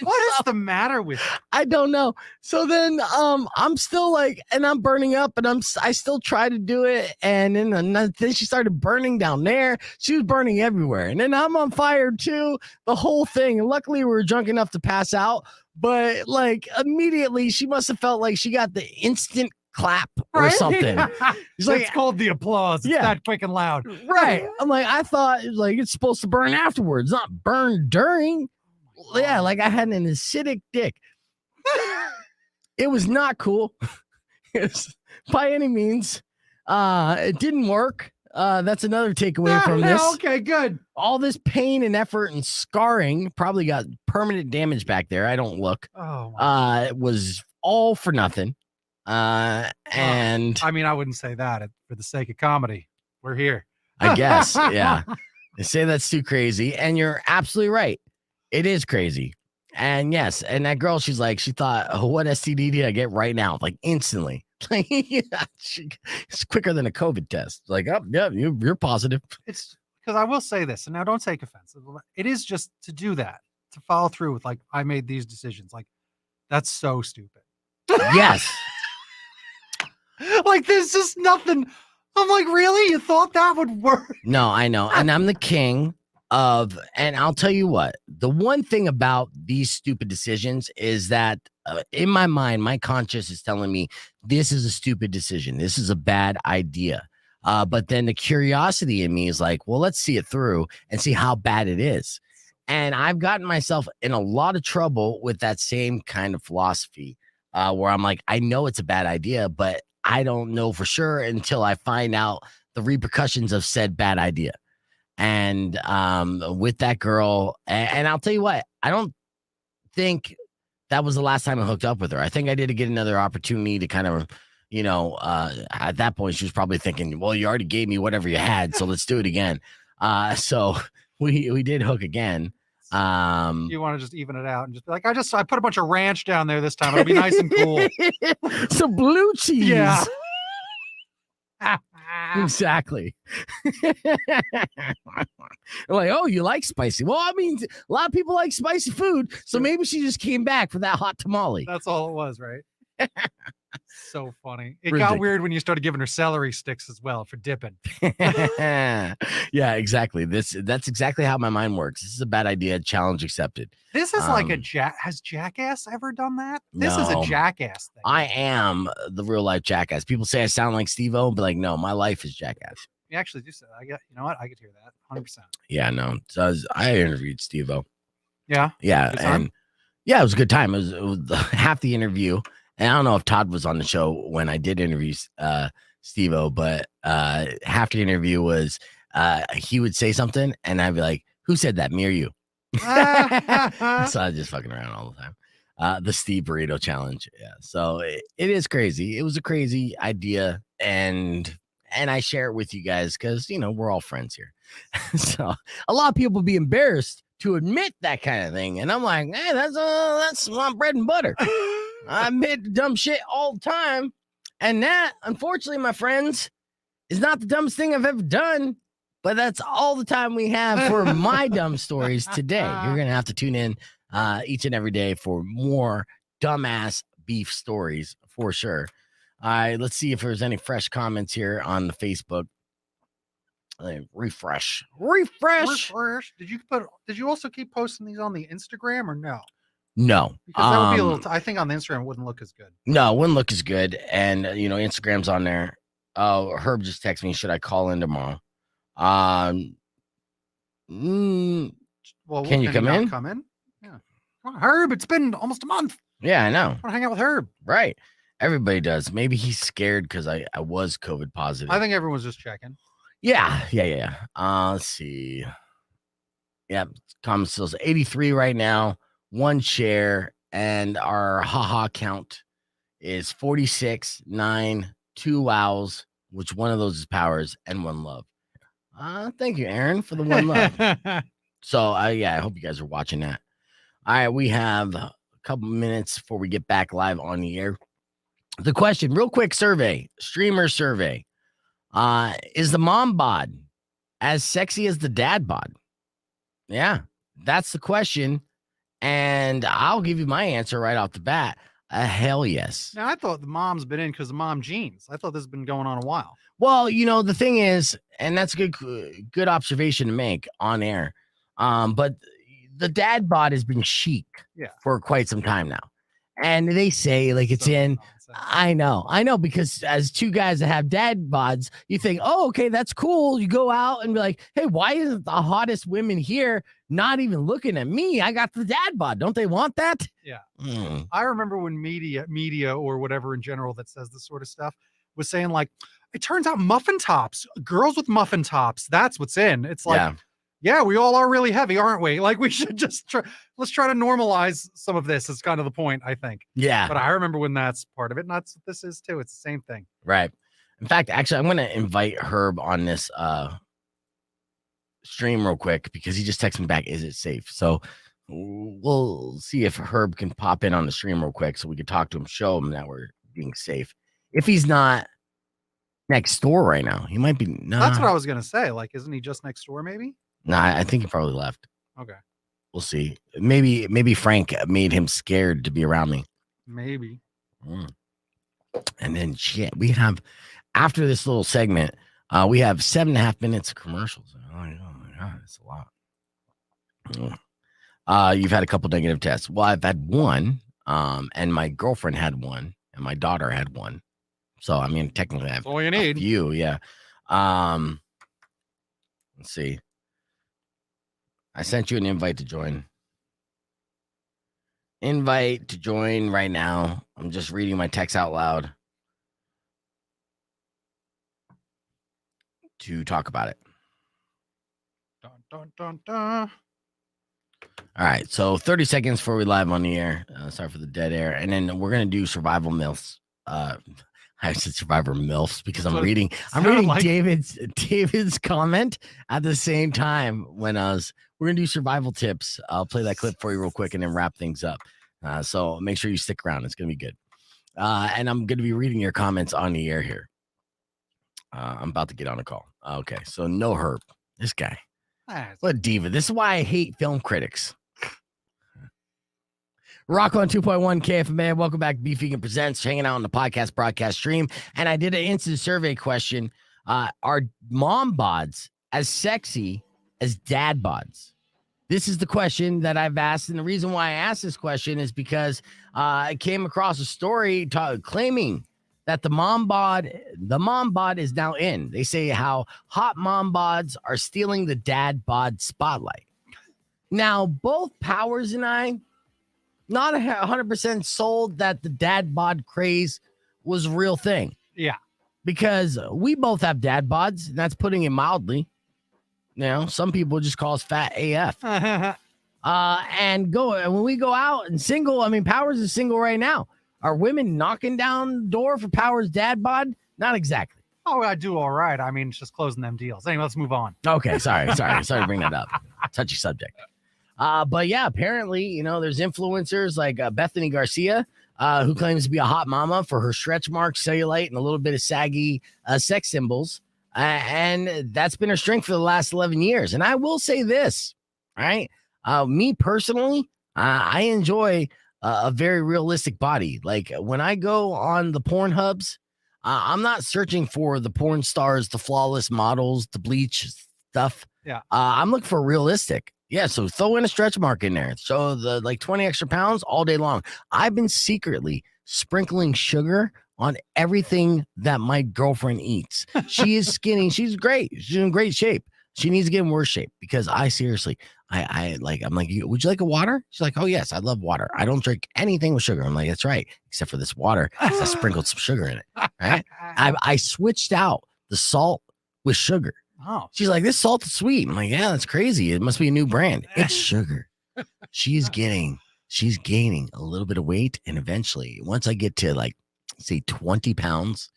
What is the matter with you? I don't know. So then I'm still like, and I'm burning up, and I still try to do it, and then she started burning down there. She was burning everywhere, and then I'm on fire too, the whole thing. And luckily we were drunk enough to pass out, but like immediately she must have felt like she got the instant clap or something. It's like, it's called the applause. It's that quick and loud. Right. I'm like, I thought like it's supposed to burn afterwards, not burn during. Yeah, like I had an acidic dick. It was not cool. By any means. It didn't work. That's another takeaway from this. Okay, good. All this pain and effort and scarring probably got permanent damage back there. I don't look. Oh, It was all for nothing. And I mean, I wouldn't say that for the sake of comedy. We're here. I guess, yeah. They say that's too crazy, and you're absolutely right. It is crazy. And yes, and that girl, she thought, oh, what STD did I get right now? Like instantly. Like, it's quicker than a COVID test. Like, oh, yeah, you're positive. It's because I will say this, and now don't take offense. It is just to do that, to follow through with like, I made these decisions. Like, that's so stupid. Yes. Like, there's just nothing. I'm like, really? You thought that would work? No, I know. And I'm the king of, and I'll tell you what, the one thing about these stupid decisions is that in my mind, my conscience is telling me this is a stupid decision. This is a bad idea. But then the curiosity in me is like, well, let's see it through and see how bad it is. And I've gotten myself in a lot of trouble with that same kind of philosophy where I'm like, I know it's a bad idea, but I don't know for sure until I find out the repercussions of said bad idea. And with that girl, and I'll tell you what, I don't think that was the last time I hooked up with her. I think I did get another opportunity to kind of, at that point, she was probably thinking, well, you already gave me whatever you had, so let's do it again. So we did hook again. You want to just even it out and just be like, I put a bunch of ranch down there this time. It'll be nice and cool. Some blue cheese. Yeah. Exactly. Like, oh, you like spicy? Well, I mean, a lot of people like spicy food, so maybe she just came back for that hot tamale. That's all it was, right? So funny. It Ridiculous. got weird when you started giving her celery sticks as well for dipping. Yeah, exactly. That's exactly how my mind works. This is a bad idea. Challenge accepted. This is like has Jackass ever done that? This is a No. Jackass thing. I am the real life Jackass. People say I sound like Steve-O, but like, no, my life is Jackass. You actually do say that. You know what? I could hear that 100%. Yeah, no. So I interviewed Steve-O. Yeah. Yeah, Good time? and yeah, it was a good time. It was half the interview, and I don't know if Todd was on the show when I did interview Steve-O, but half the interview was he would say something, and I'd be like, "Who said that? Me or you?" So I was just fucking around all the time. The Steve Burrito Challenge. Yeah, so it is crazy. It was a crazy idea, and I share it with you guys because we're all friends here. So a lot of people be embarrassed to admit that kind of thing, and I'm like, hey, that's my bread and butter. I admit dumb shit all the time, and that, unfortunately, my friends, is not the dumbest thing I've ever done. But that's all the time we have for my dumb stories today. You're gonna have to tune in each and every day for more dumbass beef stories for sure. All right, let's see if there's any fresh comments here on the Facebook. Refresh. Did you also keep posting these on the Instagram or no? No, Because that would be a little. I think on the Instagram it wouldn't look as good. No, it wouldn't look as good. And Instagram's on there. Oh, Herb just texted me. Should I call in tomorrow? Well, Can you come in? Come in. Yeah. Come on, Herb. It's been almost a month. Yeah, I know. I want to hang out with Herb. Right. Everybody does. Maybe he's scared because I was COVID positive. I think everyone's just checking. Yeah. Let's see. Yeah, comment still 83 right now, 1 share, and our haha count is 46, 9, 2 wows, which one of those is powers, and 1 love. Thank you, Aaron, for the 1 love. So, yeah, I hope you guys are watching that. All right, we have a couple minutes before we get back live on the air. The question, real quick survey, streamer survey. Is the mom bod as sexy as the dad bod? Yeah, that's the question. And I'll give you my answer right off the bat. Hell yes. Now, I thought the mom's been in because of mom jeans. I thought this has been going on a while. Well, the thing is, and that's a good observation to make on air. But the dad bod has been chic for quite some time now. And they say like it's in. I know, because as two guys that have dad bods, you think, oh, okay, that's cool. You go out and be like, hey, why isn't the hottest women here not even looking at me? I got the dad bod. Don't they want that? Yeah. I remember when media or whatever in general that says this sort of stuff was saying like, it turns out muffin tops, girls with muffin tops, that's what's in. It's like, yeah, we all are really heavy, aren't we? Like we should just let's try to normalize some of this. Is kind of the point, I think. Yeah. But I remember when that's part of it. And that's what this is too. It's the same thing. Right. In fact, actually, I'm going to invite Herb on this stream real quick because he just texted me back. Is it safe? So we'll see if Herb can pop in on the stream real quick so we can talk to him, show him that we're being safe. If he's not next door right now, he might be. Nah. That's what I was going to say. Like, isn't he just next door? Maybe. Nah, I think he probably left. Okay. We'll see. Maybe Frank made him scared to be around me. Maybe. And then shit, we have after this little segment, we have 7.5 minutes of commercials. Oh my god, it's a lot. You've had a couple negative tests. Well, I've had one, and my girlfriend had one, and my daughter had one. So I mean, technically, I have all you need. You, yeah. Let's see. I sent you an invite to join. Invite to join right now. I'm just reading my text out loud to talk about it. Dun, dun, dun, dun. All right. So 30 seconds before we live on the air. Sorry for the dead air. And then we're going to do survival MILFs. I said survivor MILFs because I'm reading like David's comment at the same time when we're gonna do survival tips. I'll play that clip for you real quick and then wrap things up. So make sure you stick around. It's gonna be good. And I'm gonna be reading your comments on the air here. I'm about to get on a call. Okay, so no Herb. This guy. What a diva. This is why I hate film critics. Rock on 2.1 KFMA. Welcome back. Beef Vegan Presents, hanging out on the podcast broadcast stream. And I did an instant survey question. Are mom bods as sexy as dad bods? This is the question that I've asked. And the reason why I asked this question is because I came across a story claiming that the mom bod is now in. They say how hot mom bods are stealing the dad bod spotlight. Now, both Powers and I, not 100% sold that the dad bod craze was a real thing. Yeah. Because we both have dad bods, and that's putting it mildly. Some people just call us fat AF. And when we go out and single, I mean, Powers is single right now. Are women knocking down the door for Powers' dad bod? Not exactly. Oh, I do all right. I mean, it's just closing them deals. Anyway, let's move on. Okay, sorry to bring that up. Touchy subject. But yeah, apparently, there's influencers like Bethany Garcia, who claims to be a hot mama for her stretch marks, cellulite, and a little bit of saggy sex symbols. And that's been her strength for the last 11 years. And I will say this, right? Me personally, I enjoy a very realistic body. Like when I go on the porn hubs, I'm not searching for the porn stars, the flawless models, the bleach stuff. Yeah. I'm looking for realistic. Yeah, so throw in a stretch mark in there. So the 20 extra pounds all day long. I've been secretly sprinkling sugar on everything that my girlfriend eats. She is skinny. She's great. She's in great shape. She needs to get in worse shape because I'm like, would you like a water? She's like, oh yes, I love water. I don't drink anything with sugar. I'm like, that's right, except for this water. I sprinkled some sugar in it. Right? I switched out the salt with sugar. Oh, she's like, this salt is sweet. I'm like, yeah, that's crazy. It must be a new brand. It's sugar. She's gaining a little bit of weight. And eventually, once I get to like say 20 pounds.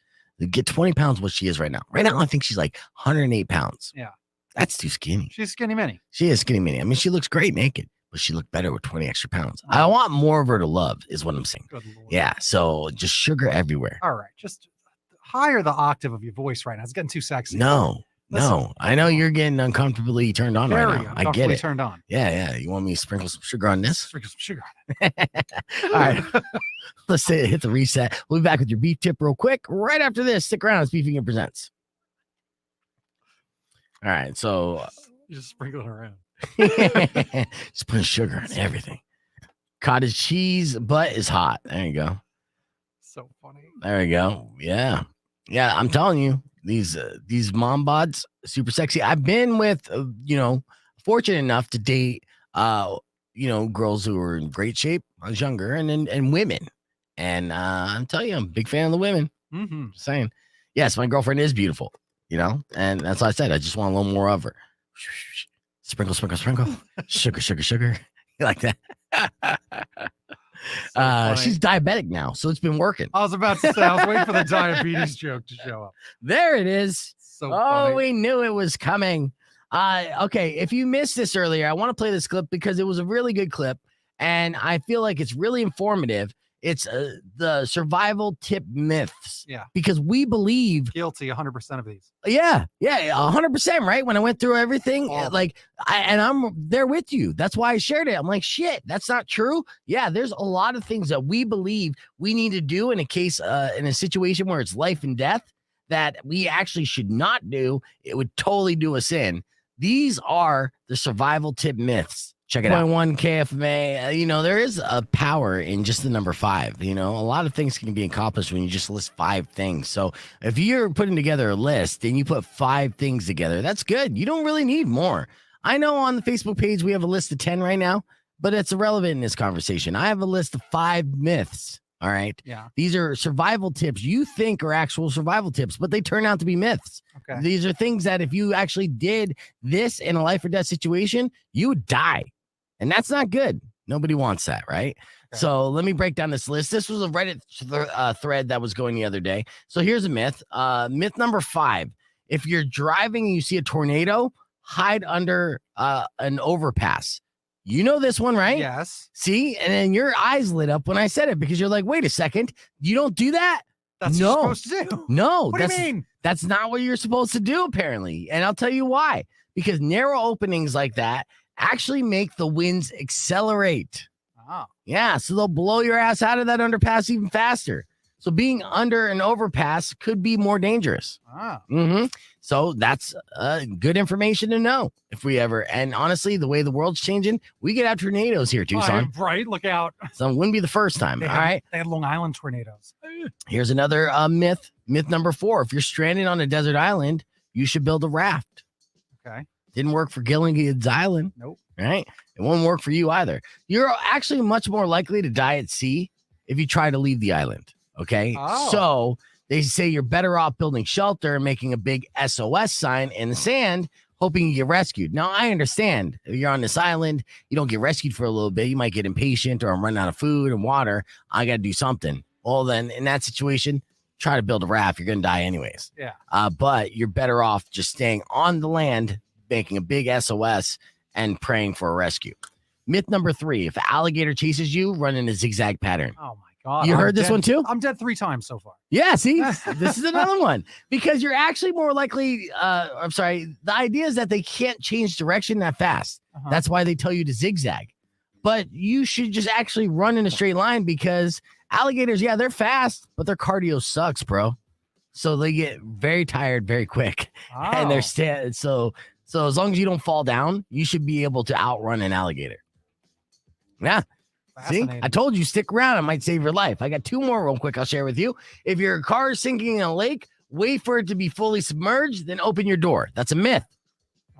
Get 20 pounds what she is right now. Right now, I think she's like 108 pounds. Yeah. That's too skinny. She's skinny mini. She is skinny mini. I mean, she looks great naked, but she looked better with 20 extra pounds. I want more of her to love, is what I'm saying. Good Lord. Yeah. So just sugar everywhere. All right. Just higher the octave of your voice right now. It's getting too sexy. No. I know you're getting uncomfortably turned on right now. I get it. Turned on. Yeah. You want me to sprinkle some sugar on this? Sprinkle some sugar on it. All right. Let's hit the reset. We'll be back with your beef tip real quick right after this. Stick around as Beefing It presents. All right. So you just sprinkle it around. just putting sugar on everything. Cottage cheese butt is hot. There you go. So funny. There we go. Yeah. I'm telling you. These mom bods, super sexy. I've been with, fortunate enough to date, girls who are in great shape. I was younger, and women. And I'm telling you, I'm a big fan of the women. Mm-hmm. Just saying, yes, my girlfriend is beautiful, and that's what I said. I just want a little more of her. Sprinkle, sprinkle, sprinkle. Sugar. You like that? She's diabetic now, so it's been working. I was about to say, I was waiting for the diabetes joke to show up. There it is. So funny. We knew it was coming. Okay, if you missed this earlier, I want to play this clip because it was a really good clip, and I feel like it's really informative. It's the survival tip myths. Yeah. Because we believe guilty 100% of these. Yeah, 100%. Right. When I went through everything, I'm there with you. That's why I shared it. I'm like, shit, that's not true. Yeah, there's a lot of things that we believe we need to do in a situation where it's life and death that we actually should not do. It would totally do us in. These are the survival tip myths. Check it out. 1 KFMA. There is a power in just the number 5. A lot of things can be accomplished when you just list 5 things. So if you're putting together a list and you put 5 things together, that's good. You don't really need more. I know on the Facebook page we have a list of 10 right now, but it's irrelevant in this conversation. I have a list of 5 myths. All right. Yeah. These are survival tips you think are actual survival tips, but they turn out to be myths. Okay. These are things that if you actually did this in a life or death situation, you would die. And that's not good. Nobody wants that, right? Okay. So let me break down this list. This was a Reddit thread that was going the other day. So here's a myth. Myth number 5. If you're driving and you see a tornado, hide under an overpass. You know this one, right? Yes. See? And then your eyes lit up when I said it because you're like, wait a second. You don't do that? That's what you're supposed to do. No. What do you mean? That's not what you're supposed to do, apparently. And I'll tell you why. Because narrow openings like that actually make the winds accelerate. Oh. Yeah, so they'll blow your ass out of that underpass even faster. So being under an overpass could be more dangerous. Ah. Mm-hmm. So that's good information to know if we ever. And honestly, the way the world's changing, we get out tornadoes here, Tucson. Right, look out. So it wouldn't be the first time. All right. They had Long Island tornadoes. Here's another myth. Myth number 4. If you're stranded on a desert island, you should build a raft. Okay. Didn't work for Gilligan's Island. Nope. Right? It won't work for you either. You're actually much more likely to die at sea if you try to leave the island. Okay. Oh. So they say you're better off building shelter and making a big SOS sign in the sand, hoping you get rescued. Now, I understand if you're on this island, you don't get rescued for a little bit. You might get impatient or I'm running out of food and water. I got to do something. Well, then in that situation, try to build a raft. You're going to die anyways. Yeah. But you're better off just staying on the land, making a big SOS and praying for a rescue. Myth number 3, if an alligator chases you, run in a zigzag pattern. Oh my God. You heard this one too? I'm dead 3 times so far. Yeah, see, this is another one because you're actually more likely. The idea is that they can't change direction that fast. Uh-huh. That's why they tell you to zigzag. But you should just actually run in a straight line because alligators, yeah, they're fast, but their cardio sucks, bro. So they get very tired very quick. Oh. And they're so as long as you don't fall down, you should be able to outrun an alligator. Yeah. See, I told you, stick around. I might save your life. I got 2 more real quick I'll share with you. If your car is sinking in a lake, wait for it to be fully submerged, then open your door. That's a myth.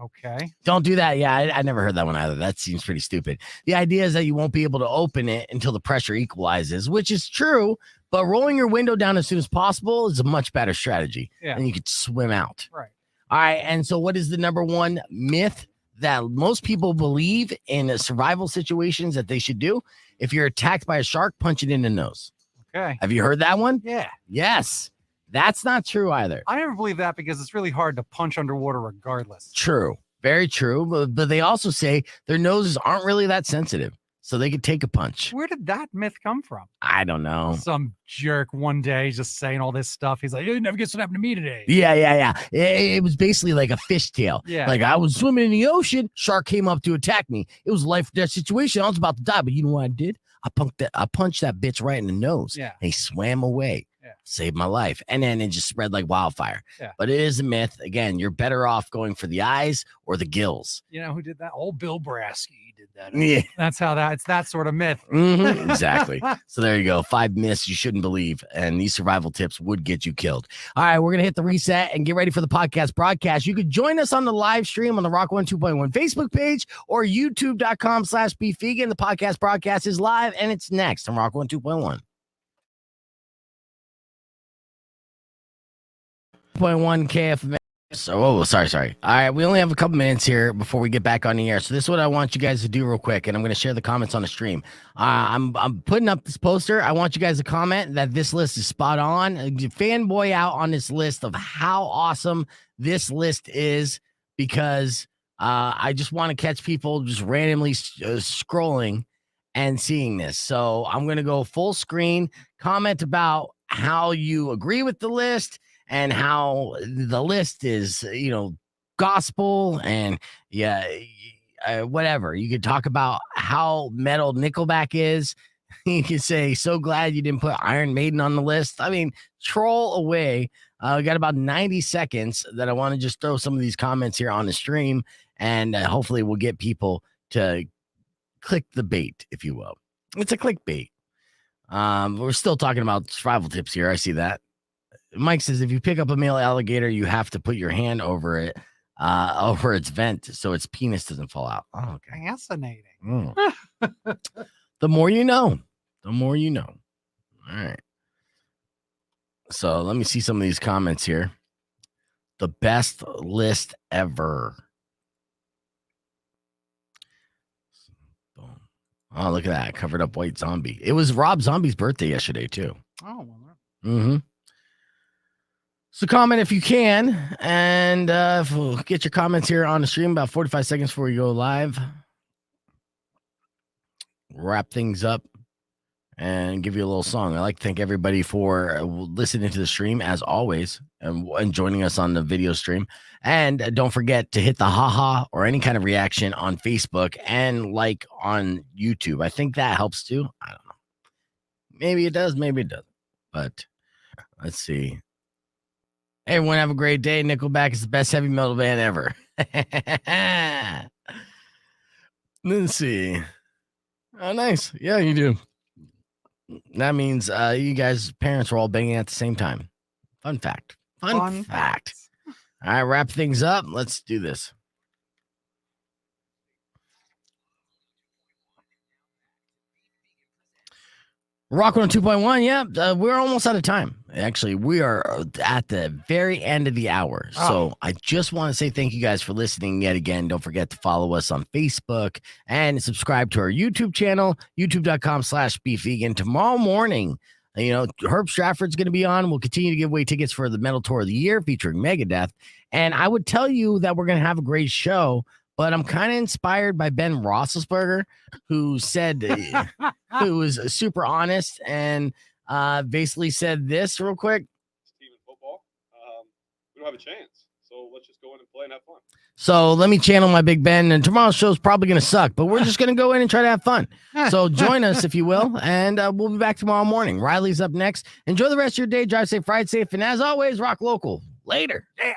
Okay. Don't do that. Yeah, I never heard that one either. That seems pretty stupid. The idea is that you won't be able to open it until the pressure equalizes, which is true, but rolling your window down as soon as possible is a much better strategy. Yeah. And you could swim out. Right. All right. And so what is the number 1 myth that most people believe in survival situations that they should do? If you're attacked by a shark, punch it in the nose. Okay. Have you heard that one? Yeah. Yes. That's not true either. I never believe that because it's really hard to punch underwater regardless. True. Very true. But they also say their noses aren't really that sensitive, so they could take a punch. Where did that myth come from? I don't know. Some jerk one day just saying all this stuff. He's like, "You never guess what happened to me today." Yeah. It was basically like a fishtail. Yeah. Like I was swimming in the ocean, shark came up to attack me. It was a life or death situation. I was about to die, but you know what I did? I punched that bitch right in the nose. Yeah. And he swam away. Yeah. Saved my life. And then it just spread like wildfire. Yeah. But it is a myth. Again, you're better off going for the eyes or the gills. You know who did that? Old Bill Brasky did that. Yeah. That's how it's that sort of myth. Mhm, exactly. So there you go. 5 myths you shouldn't believe. And these survival tips would get you killed. All right, we're going to hit the reset and get ready for the podcast broadcast. You could join us on the live stream on the Rock 102.1 Facebook page or youtube.com/beefvegan. The podcast broadcast is live and it's next on Rock 102.1. 0.1 KFMA. So, sorry. All right, we only have a couple minutes here before we get back on the air. So this is what I want you guys to do real quick, and I'm going to share the comments on the stream. I'm putting up this poster. I want you guys to comment that this list is spot on. Fanboy out on this list of how awesome this list is, because I just want to catch people just randomly scrolling and seeing this. So I'm going to go full screen, comment about how you agree with the list, and how the list is, gospel and whatever. You could talk about how metal Nickelback is. You could say, so glad you didn't put Iron Maiden on the list. I mean, troll away. We got about 90 seconds that I want to just throw some of these comments here on the stream, and hopefully we'll get people to click the bait, if you will. It's a clickbait. We're still talking about survival tips here. I see that. Mike says, if you pick up a male alligator, you have to put your hand over it, over its vent, so its penis doesn't fall out. Oh, okay. Fascinating. The more you know. The more you know. All right. So let me see some of these comments here. The best list ever. Boom. Oh, look at that. Covered up white zombie. It was Rob Zombie's birthday yesterday, too. Oh, well. Mm-hmm. So comment if you can, and we'll get your comments here on the stream about 45 seconds before we go live. Wrap things up and give you a little song. I'd like to thank everybody for listening to the stream, as always, and joining us on the video stream. And don't forget to hit the haha or any kind of reaction on Facebook and like on YouTube. I think that helps too. I don't know. Maybe it does, maybe it doesn't. But let's see. Hey, everyone, have a great day. Nickelback is the best heavy metal band ever. Let's see. Oh, nice. Yeah, you do. That means you guys' parents were all banging at the same time. Fun fact. Fun fact. All right, wrap things up. Let's do this. Rock 102.1. Yeah, we're almost out of time. Actually, we are at the very end of the hour. So I just want to say thank you guys for listening yet again. Don't forget to follow us on Facebook and subscribe to our YouTube channel, youtube.com/beefvegan. Tomorrow morning, Herb Stratford's going to be on. We'll continue to give away tickets for the Metal Tour of the Year featuring Megadeth. And I would tell you that we're going to have a great show, but I'm kind of inspired by Ben Roethlisberger, who said, who was super honest and basically said this real quick. Team in football, we don't have a chance. So let's just go in and play and have fun. So let me channel my Big Ben, and tomorrow's show is probably going to suck, but we're just going to go in and try to have fun. So join us, if you will, and we'll be back tomorrow morning. Riley's up next. Enjoy the rest of your day. Drive safe, ride safe, and as always, rock local. Later. Yeah.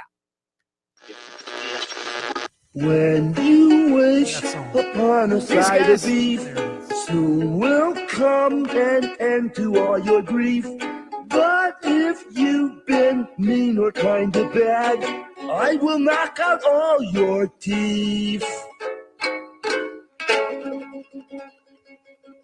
When you wish upon a side of beef, soon will come an end to all your grief. But if you've been mean or kind of bad, I will knock out all your teeth.